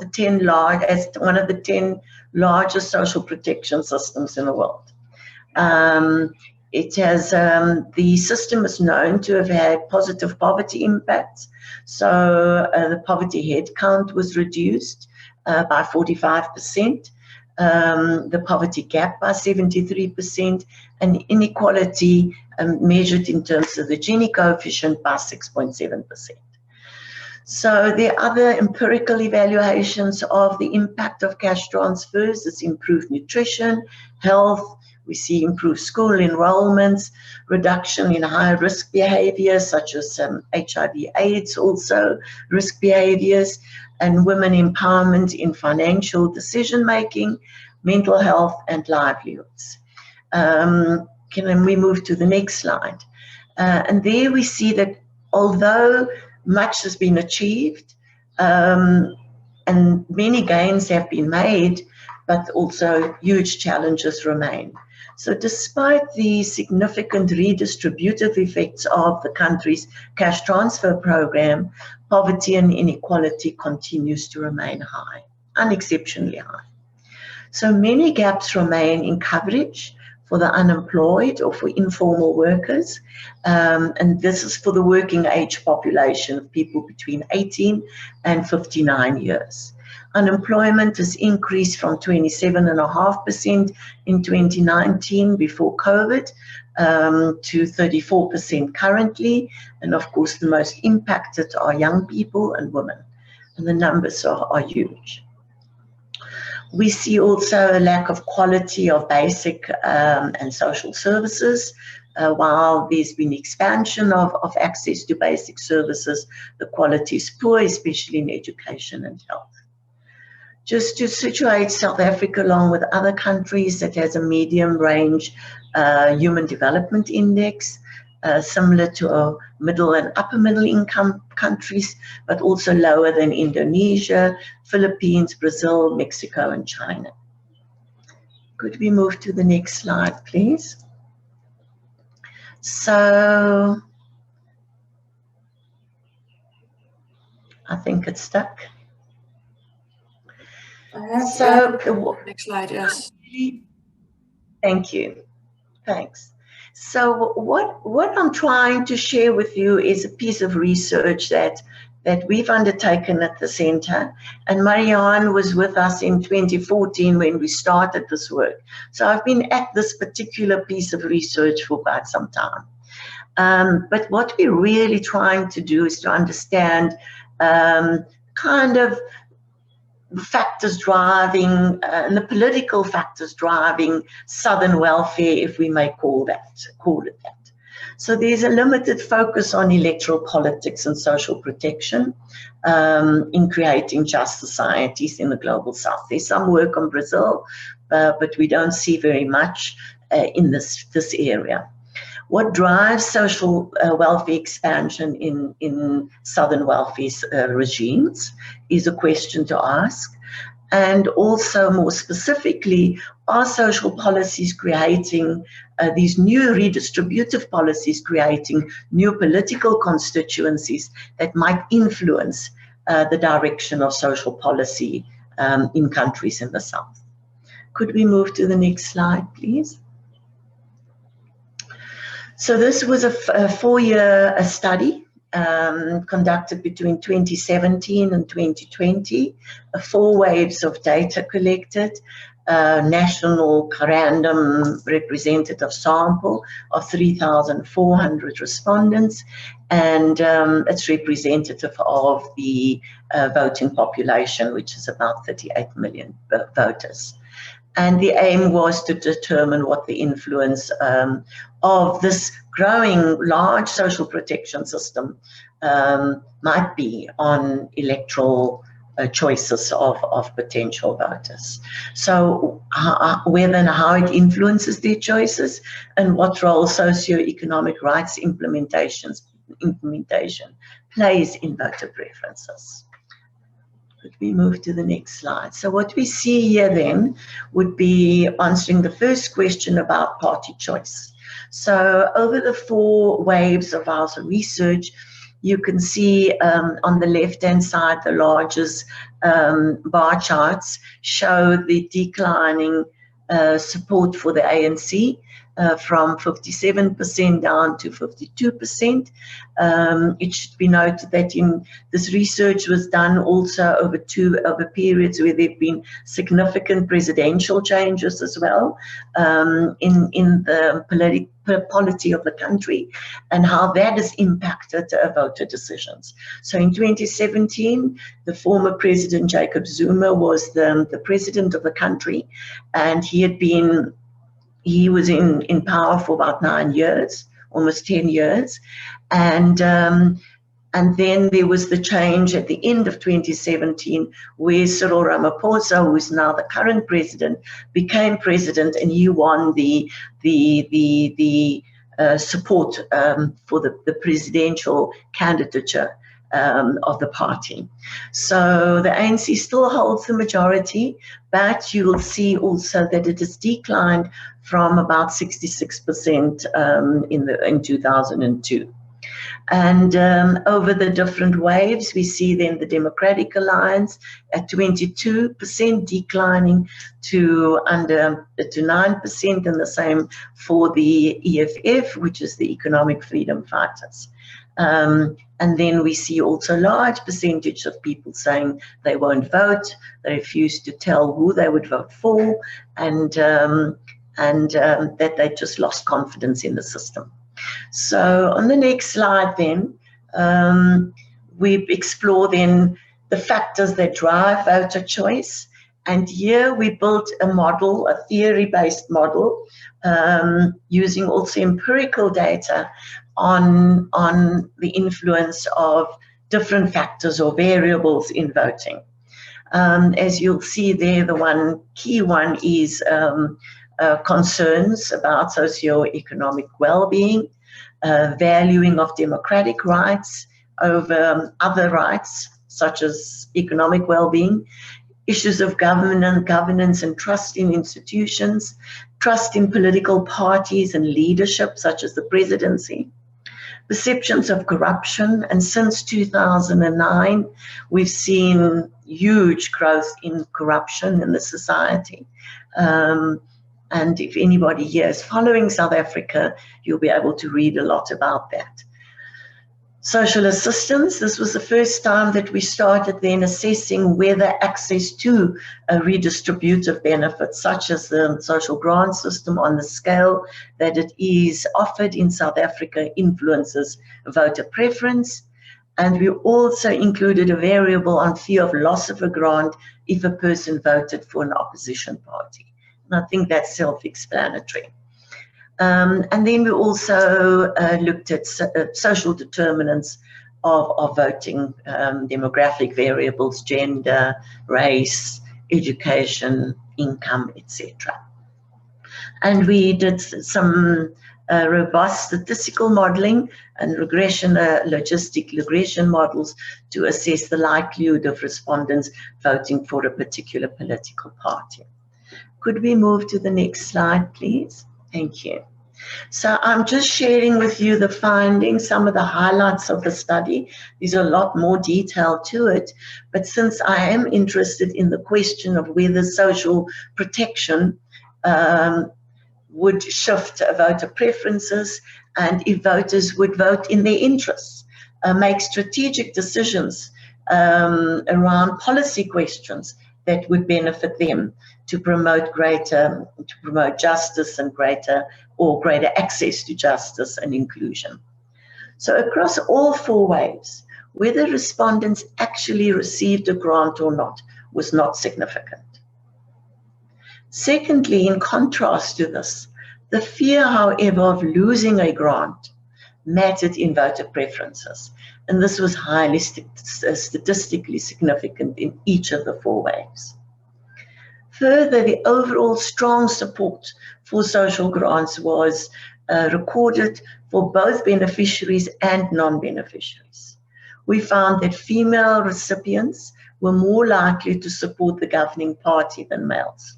the 10 largest social protection systems in the world. It has the system is known to have had positive poverty impacts. So the poverty head count was reduced by 45%, the poverty gap by 73%, and inequality measured in terms of the Gini coefficient by 6.7%. So there are other empirical evaluations of the impact of cash transfers. It's improved nutrition, health. We see improved school enrollments, reduction in high-risk behaviors such as HIV/AIDS, also risk behaviors, and women empowerment in financial decision-making, mental health, and livelihoods. Can we move to the next slide? And there we see that although much has been achieved and many gains have been made, but also huge challenges remain. So despite the significant redistributive effects of the country's cash transfer program, poverty and inequality continues to remain high, unexceptionally high. So many gaps remain in coverage for the unemployed or for informal workers, and this is for the working age population of people between 18 and 59 years. Unemployment has increased from 27.5% in 2019 before COVID to 34% currently. And of course, the most impacted are young people and women, and the numbers are huge. We see also a lack of quality of basic and social services. While there's been expansion of access to basic services, the quality is poor, especially in education and health. Just to situate South Africa along with other countries, that has a medium range Human Development Index, similar to middle and upper middle income countries, but also lower than Indonesia, Philippines, Brazil, Mexico, and China. Could we move to the next slide, please? So I think it's stuck. Next slide, yes. Thank you. Thanks. So what I'm trying to share with you is a piece of research that we've undertaken at the center, and Marianne was with us in 2014 when we started this work. So I've been at this particular piece of research for quite some time. But what we're really trying to do is to understand kind of the factors driving, and the political factors driving Southern welfare, if we may call it that. So there's a limited focus on electoral politics and social protection in creating just societies in the global south. There's some work on Brazil, but we don't see very much in this area. What drives social welfare expansion in Southern welfare regimes is a question to ask. And also, more specifically, are social policies creating these new redistributive policies, creating new political constituencies that might influence the direction of social policy in countries in the South? Could we move to the next slide, please? So this was a 4-year study conducted between 2017 and 2020, 4 waves of data collected, national random representative sample of 3,400 respondents, and it's representative of the voting population, which is about 38 million voters. And the aim was to determine what the influence of this growing large social protection system might be on electoral choices of potential voters. So whether and how it influences their choices, and what role socioeconomic rights implementation plays in voter preferences. Could we move to the next slide? So what we see here then would be answering the first question about party choice. So over the 4 waves of our research, you can see on the left-hand side, the largest bar charts show the declining support for the ANC from 57% down to 52%. It should be noted that this research was done also over periods where there have been significant presidential changes as well in the polity of the country, and how that has impacted voter decisions. So in 2017, the former President Jacob Zuma was the president of the country, and he was in power for about 9 years, almost 10 years. And then there was the change at the end of 2017 where Cyril Ramaphosa, who is now the current president, became president, and he won the support for the presidential candidature of the party. So the ANC still holds the majority, but you will see also that it has declined from about 66% in 2002. And over the different waves, we see then the Democratic Alliance at 22%, declining to 9%, and the same for the EFF, which is the Economic Freedom Fighters. And then we see also a large percentage of people saying they won't vote, they refuse to tell who they would vote for, and that they just lost confidence in the system. So on the next slide then, we explore then the factors that drive voter choice. And here we built a model, a theory-based model, using also empirical data on the influence of different factors or variables in voting. As you'll see there, the key one is concerns about socio-economic well-being, valuing of democratic rights over other rights, such as economic well-being, issues of governance and trust in institutions, trust in political parties and leadership, such as the presidency, perceptions of corruption. And since 2009, we've seen huge growth in corruption in the society. And if anybody here is following South Africa, you'll be able to read a lot about that. Social assistance, this was the first time that we started then assessing whether access to redistributive benefits, such as the social grant system on the scale that it is offered in South Africa, influences voter preference. And we also included a variable on fear of loss of a grant if a person voted for an opposition party. And I think that's self-explanatory. And then we also looked at social determinants of voting, demographic variables, gender, race, education, income, etc. And we did some robust statistical modeling and logistic regression models to assess the likelihood of respondents voting for a particular political party. Could we move to the next slide, please? Thank you. So I'm just sharing with you the findings, some of the highlights of the study. There's a lot more detail to it, but since I am interested in the question of whether social protection would shift voter preferences and if voters would vote in their interests, make strategic decisions around policy questions that would benefit them to promote justice and greater access to justice and inclusion. So across all 4 waves, whether respondents actually received a grant or not was not significant. Secondly, in contrast to this, the fear, however, of losing a grant mattered in voter preferences, and this was highly statistically significant in each of the 4 waves. Further, the overall strong support for social grants was recorded for both beneficiaries and non-beneficiaries. We found that female recipients were more likely to support the governing party than males.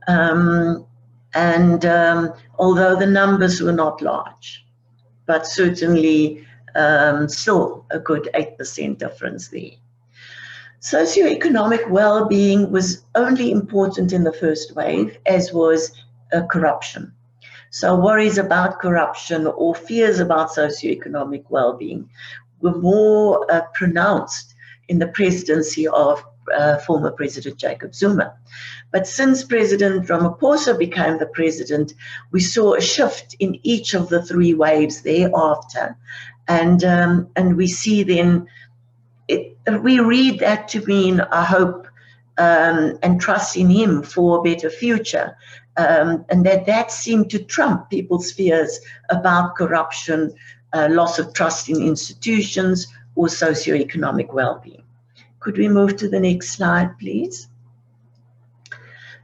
Although the numbers were not large, but certainly still a good 8% difference there. Socioeconomic well-being was only important in the first wave, as was corruption. So worries about corruption or fears about socioeconomic well-being were more pronounced in the presidency of former President Jacob Zuma. But since President Ramaphosa became the president, we saw a shift in each of the 3 waves thereafter. And we see then, we read that to mean a hope and trust in him for a better future. And that seemed to trump people's fears about corruption, loss of trust in institutions, or socioeconomic well-being. Could we move to the next slide, please?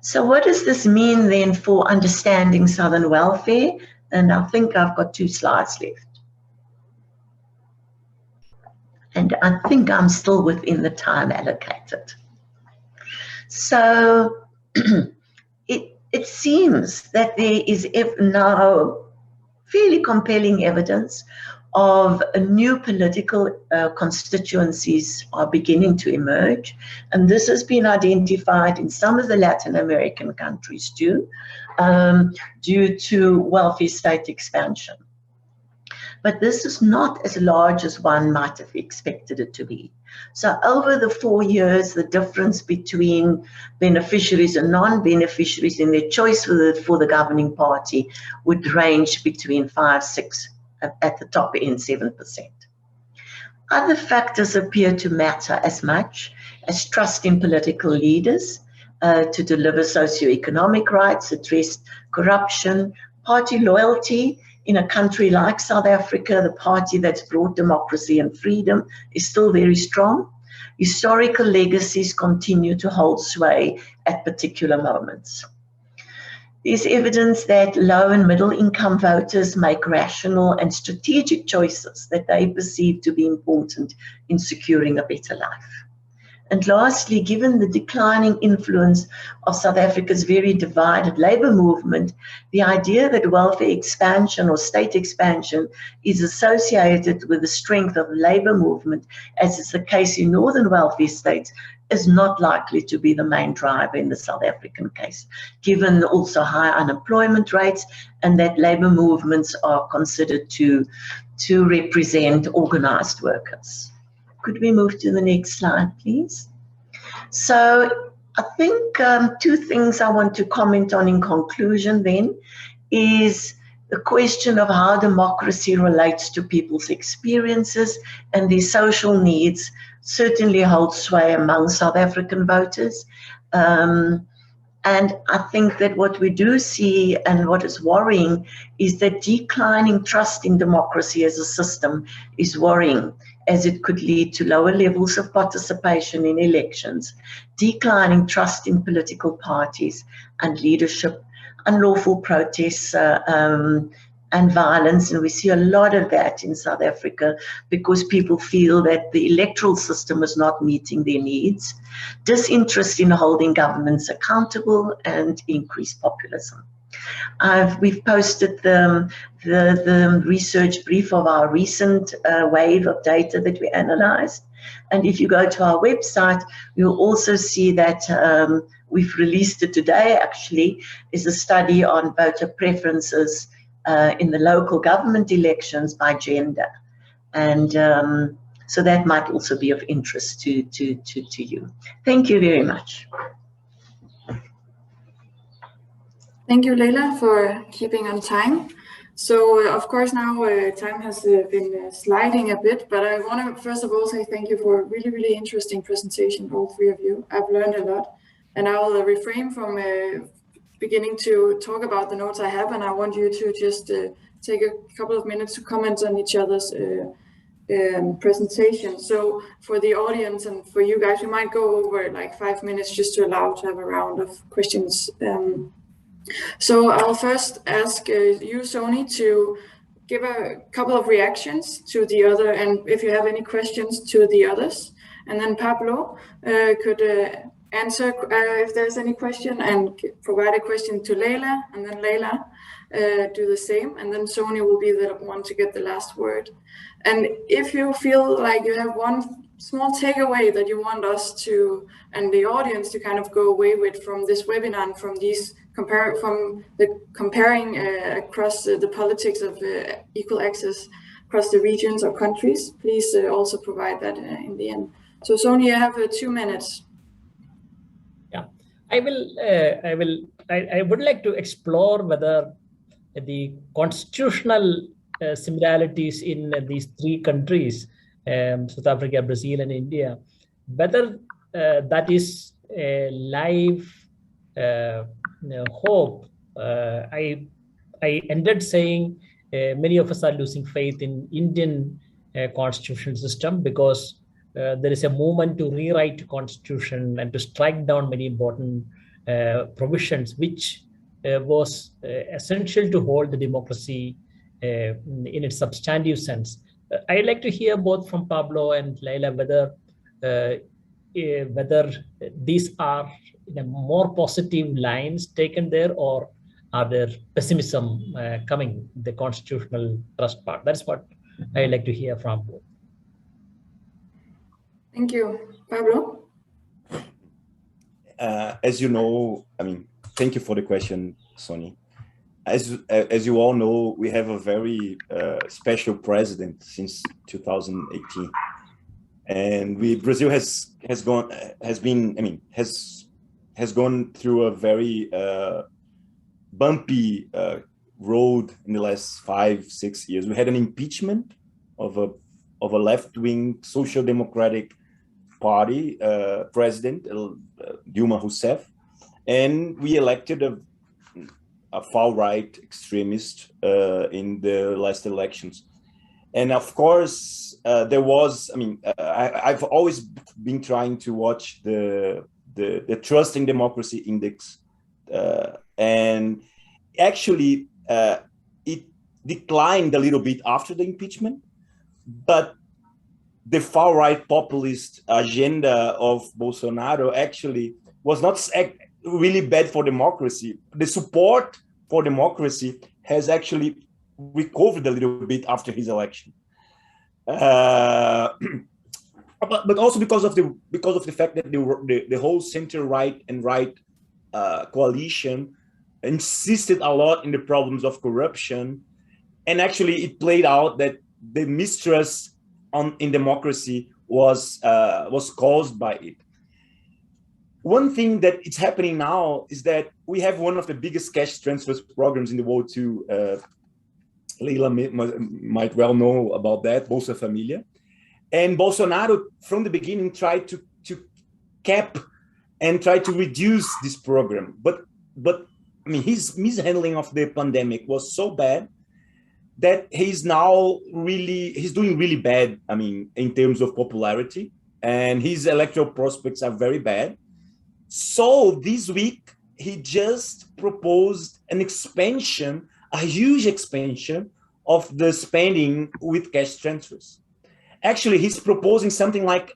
So what does this mean then for understanding Southern welfare? And I think I've got 2 slides left. And I think I'm still within the time allocated. So it seems that there is now fairly compelling evidence of new political constituencies are beginning to emerge. And this has been identified in some of the Latin American countries too, due to welfare state expansion. But this is not as large as one might have expected it to be. So over the 4 years, the difference between beneficiaries and non-beneficiaries in their choice for the governing party would range between 5, 6, at the top end 7%. Other factors appear to matter as much as trust in political leaders to deliver socioeconomic rights, address corruption, party loyalty. In a country like South Africa, the party that's brought democracy and freedom is still very strong. Historical legacies continue to hold sway at particular moments. There's evidence that low and middle income voters make rational and strategic choices that they perceive to be important in securing a better life. And lastly, given the declining influence of South Africa's very divided labour movement, the idea that welfare expansion or state expansion is associated with the strength of the labour movement, as is the case in northern welfare states, is not likely to be the main driver in the South African case, given also high unemployment rates and that labour movements are considered to represent organised workers. Could we move to the next slide, please? So I think two things I want to comment on in conclusion then is the question of how democracy relates to people's experiences and their social needs certainly holds sway among South African voters. And I think that what we do see and what is worrying is that declining trust in democracy as a system is worrying, as it could lead to lower levels of participation in elections, declining trust in political parties and leadership, unlawful protests and violence. And we see a lot of that in South Africa because people feel that the electoral system is not meeting their needs, disinterest in holding governments accountable, and increased populism. We've posted the research brief of our recent wave of data that we analyzed. And if you go to our website, you'll also see that we've released it today, actually, is a study on voter preferences in the local government elections by gender. And so that might also be of interest to you. Thank you very much. Thank you, Leila, for keeping on time. So, of course, now time has been sliding a bit, but I want to first of all say thank you for a really, really interesting presentation, all three of you. I've learned a lot, and I will refrain from beginning to talk about the notes I have, and I want you to just take a couple of minutes to comment on each other's presentation. So for the audience and for you guys, we might go over like 5 minutes just to allow to have a round of questions. So I'll first ask you, Sony, to give a couple of reactions to the other, and if you have any questions to the others. And then Pablo could answer if there's any question and provide a question to Leila, and then Leila do the same, and then Sony will be the one to get the last word. And if you feel like you have one small takeaway that you want us to, and the audience to kind of go away with from this webinar and from these comparing across the politics of equal access across the regions or countries, please also provide that in the end. So Sonia, you have 2 minutes. Yeah, I would like to explore whether the constitutional similarities in these three countries, South Africa, Brazil, and India, whether that is a live hope. I ended saying many of us are losing faith in Indian constitutional system because there is a movement to rewrite constitution and to strike down many important provisions which was essential to hold the democracy in its substantive sense. I'd like to hear both from Pablo and Leila whether these are in a more positive lines taken there, or are there pessimism coming, the constitutional trust part? That's what I'd like to hear from both. Thank you. Pablo? As you know, I mean, thank you for the question, Sony. As you all know, we have a very special president since 2018, and Brazil has gone through a very bumpy road in the last 5-6 years. We had an impeachment of a left-wing social democratic party president, Dilma Rousseff, and we elected a far-right extremist in the last elections. And of course, there was, I mean, I've always been trying to watch the Trust in Democracy Index. And actually, it declined a little bit after the impeachment, but the far-right populist agenda of Bolsonaro actually was not really bad for democracy. The support for democracy has actually recovered a little bit after his election, but also because of the fact that the whole center-right and right coalition insisted a lot in the problems of corruption, and actually it played out that the mistrust in democracy was caused by it. One thing that is happening now is that we have one of the biggest cash transfers programs in the world too. Leila might well know about that, Bolsa Familia. And Bolsonaro, from the beginning, tried to cap and try to reduce this program. But I mean, his mishandling of the pandemic was so bad that he's doing really bad, I mean, in terms of popularity, and his electoral prospects are very bad. So this week, he just proposed an expansion, a huge expansion of the spending with cash transfers. Actually, he's proposing something like,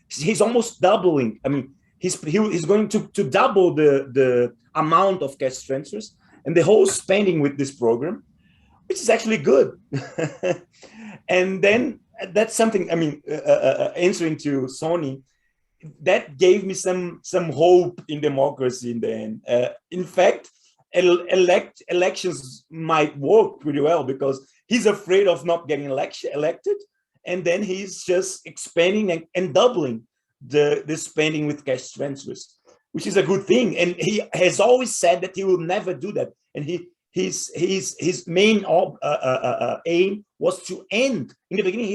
he's almost doubling. I mean, he's going to double the amount of cash transfers and the whole spending with this program, which is actually good. And then that's something, I mean, answering to Sony, that gave me some hope in democracy in the end. In fact, elections might work pretty well because he's afraid of not getting elected, and then he's just expanding and doubling the spending with cash transfers, which is a good thing. And he has always said that he will never do that. And his main aim was to end. In the beginning,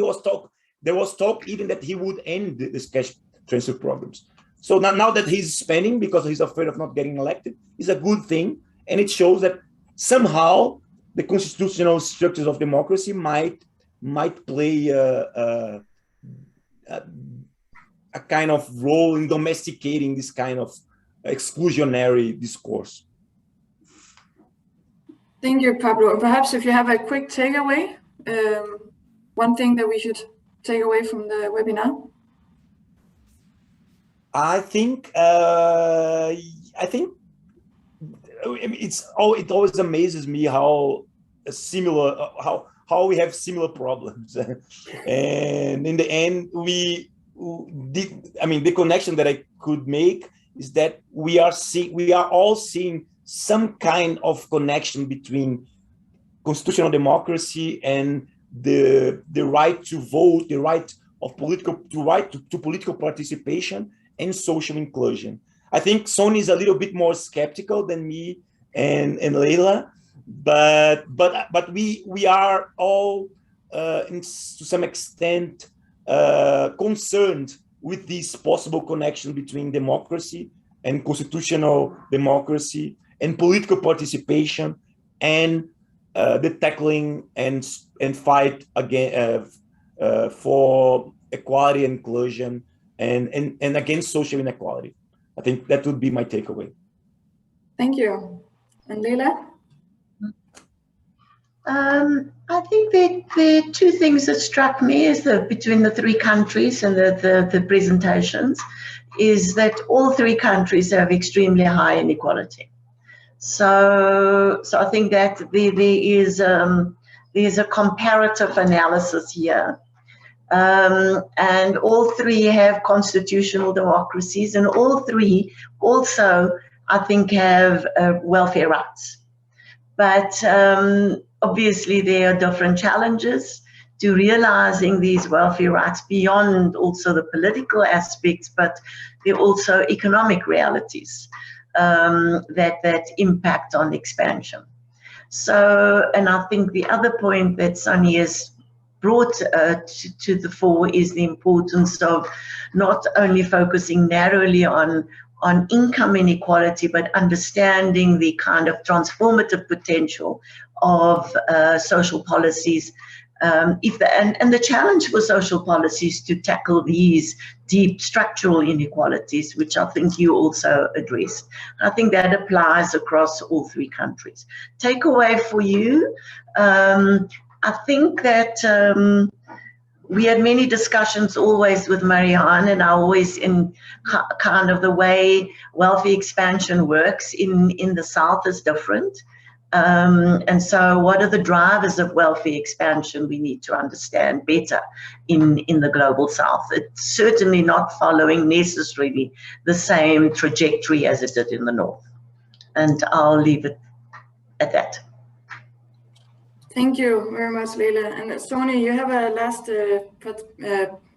there was talk even that he would end this cash transfer programs. So now that he's spending because he's afraid of not getting elected, is a good thing. And it shows that somehow the constitutional structures of democracy might play a kind of role in domesticating this kind of exclusionary discourse. Thank you, Pablo. Perhaps if you have a quick takeaway, one thing that we should take away from the webinar. I think it always amazes me how we have similar problems, and in the end the connection that I could make is that we are all seeing some kind of connection between constitutional democracy and the right to vote, the right of political participation and social inclusion. I think Sony is a little bit more skeptical than me and Leila, but we are all to some extent concerned with this possible connection between democracy and constitutional democracy and political participation and the tackling and fight again for equality and inclusion and against social inequality. I think that would be my takeaway. Thank you. And Leila? I think the two things that struck me is between the three countries and the presentations is that all three countries have extremely high inequality. So I think that there's a comparative analysis here. And all three have constitutional democracies, and all three also, I think, have welfare rights. But obviously, there are different challenges to realizing these welfare rights beyond also the political aspects, but there are also economic realities that impact on expansion. So, and I think the other point that Sonny has brought to the fore is the importance of not only focusing narrowly on on income inequality, but understanding the kind of transformative potential of social policies. And the challenge for social policies to tackle these deep structural inequalities, which I think you also addressed. I think that applies across all three countries. Takeaway for you, I think that we had many discussions always with Marianne, and I always in kind of the way wealthy expansion works in the South is different. And so what are the drivers of wealthy expansion we need to understand better in the global South? It's certainly not following necessarily the same trajectory as it did in the North. And I'll leave it at that. Thank you very much, Leila. And Sony, you have a last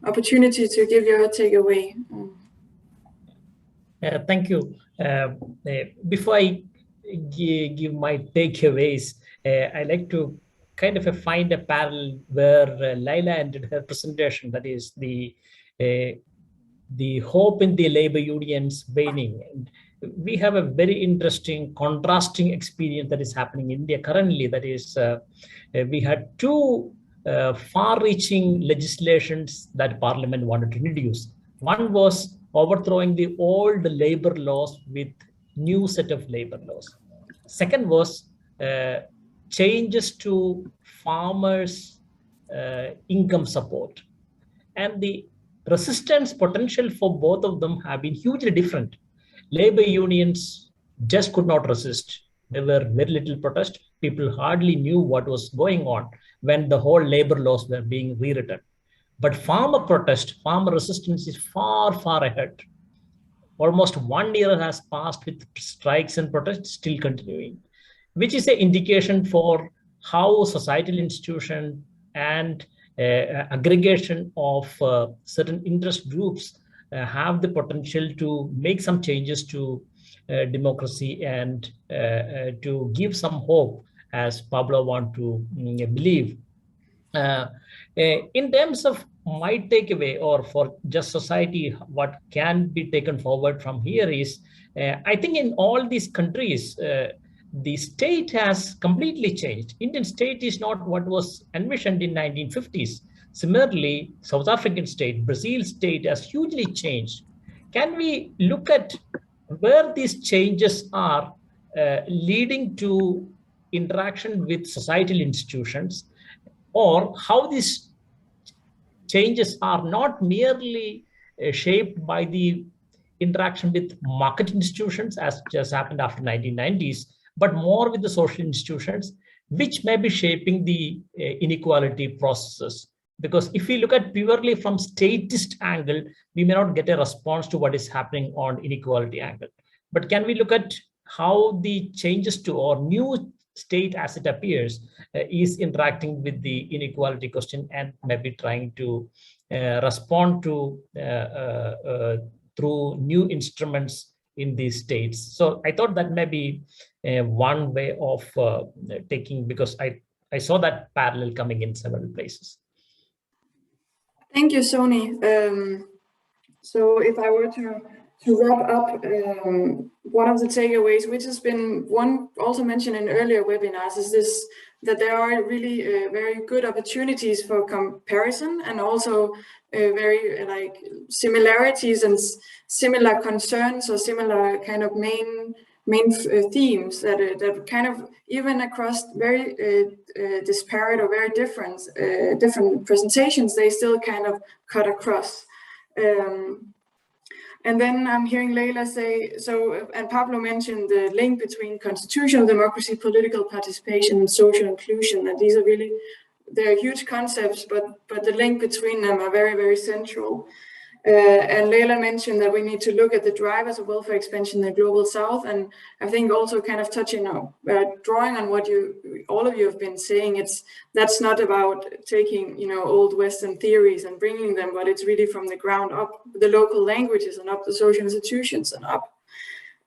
opportunity to give your takeaway. Thank you. Before I give my takeaways, I like to kind of find a parallel where Leila ended her presentation. That is the hope in the labor unions waning. And we have a very interesting contrasting experience that is happening in India currently. That is, we had two far-reaching legislations that Parliament wanted to introduce. One was overthrowing the old labor laws with new set of labor laws. Second was changes to farmers' income support. And the resistance potential for both of them have been hugely different. Labor unions just could not resist. There were very little protest. People hardly knew what was going on when the whole labor laws were being rewritten. But farmer protest, farmer resistance is far, far ahead. Almost 1 year has passed with strikes and protests still continuing, which is an indication for how societal institution and aggregation of certain interest groups have the potential to make some changes to democracy and to give some hope, as Pablo wants to believe. In terms of my takeaway, or for Just Society, what can be taken forward from here is, I think in all these countries, the state has completely changed. Indian state is not what was envisioned in 1950s. Similarly, South African state, Brazil state has hugely changed. Can we look at where these changes are leading to interaction with societal institutions, or how these changes are not merely shaped by the interaction with market institutions, as just happened after 1990s, but more with the social institutions, which may be shaping the inequality processes. Because if we look at purely from statist angle, we may not get a response to what is happening on inequality angle. But can we look at how the changes to or new state as it appears is interacting with the inequality question, and maybe trying to respond to through new instruments in these states. So I thought that may be one way of taking, because I saw that parallel coming in several places. Thank you, Sony. So if I were to wrap up, one of the takeaways, which has been one also mentioned in earlier webinars, is this, that there are really very good opportunities for comparison, and also very like similarities and similar concerns, or similar kind of main themes that kind of, even across very disparate or very different presentations, they still kind of cut across. And then I'm hearing Leila say, so, and Pablo mentioned the link between constitutional democracy, political participation, and social inclusion. And these are really, they're huge concepts, but the link between them are very, very central. And Leila mentioned that we need to look at the drivers of welfare expansion in the global South. And I think also kind of touching on, drawing on what all of you have been saying, that's not about taking, old Western theories and bringing them, but it's really from the ground up, the local languages and up the social institutions and up.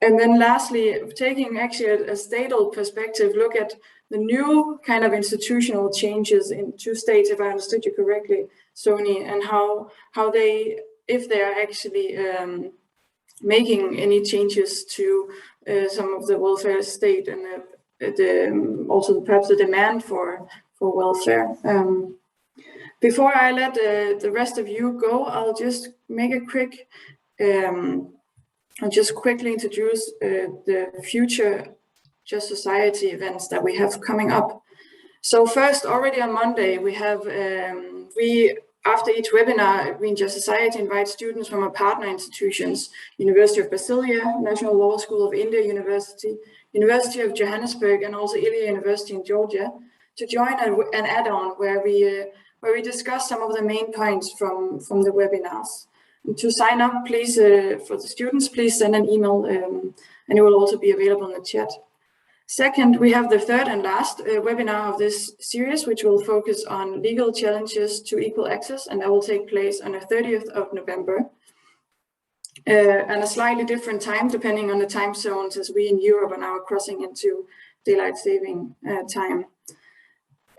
And then lastly, taking actually a statal perspective, look at the new kind of institutional changes in two states, if I understood you correctly, Sony, and how they, if they are actually making any changes to some of the welfare state and also perhaps the demand for welfare. Before I let the rest of you go, I'll just make a quick, I'll just quickly introduce the future Just Society events that we have coming up. So first, already on Monday, we have, after each webinar, we in Just Society invite students from our partner institutions, University of Brasilia, National Law School of India University, University of Johannesburg, and also Ilia University in Georgia, to join an add-on where we discuss some of the main points from the webinars. And to sign up, please, for the students, please send an email, and it will also be available in the chat. Second, we have the third and last webinar of this series, which will focus on legal challenges to equal access, and that will take place on the 30th of November. And a slightly different time, depending on the time zones, as we in Europe are now crossing into daylight saving time.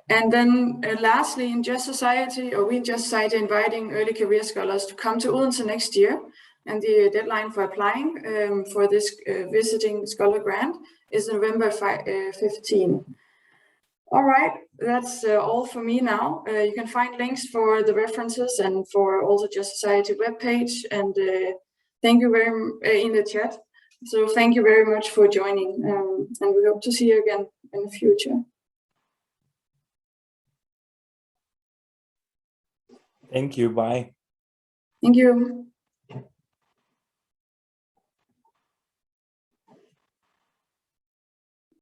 And then lastly, in Just Society, or we in Just Society, inviting early career scholars to come to Odense next year. And the deadline for applying for this visiting scholar grant is November 15. All right, that's all for me now. You can find links for the references and for also Just Society webpage, and thank you very in the chat. So thank you very much for joining, and we hope to see you again in the future. Thank you. Bye. Thank you.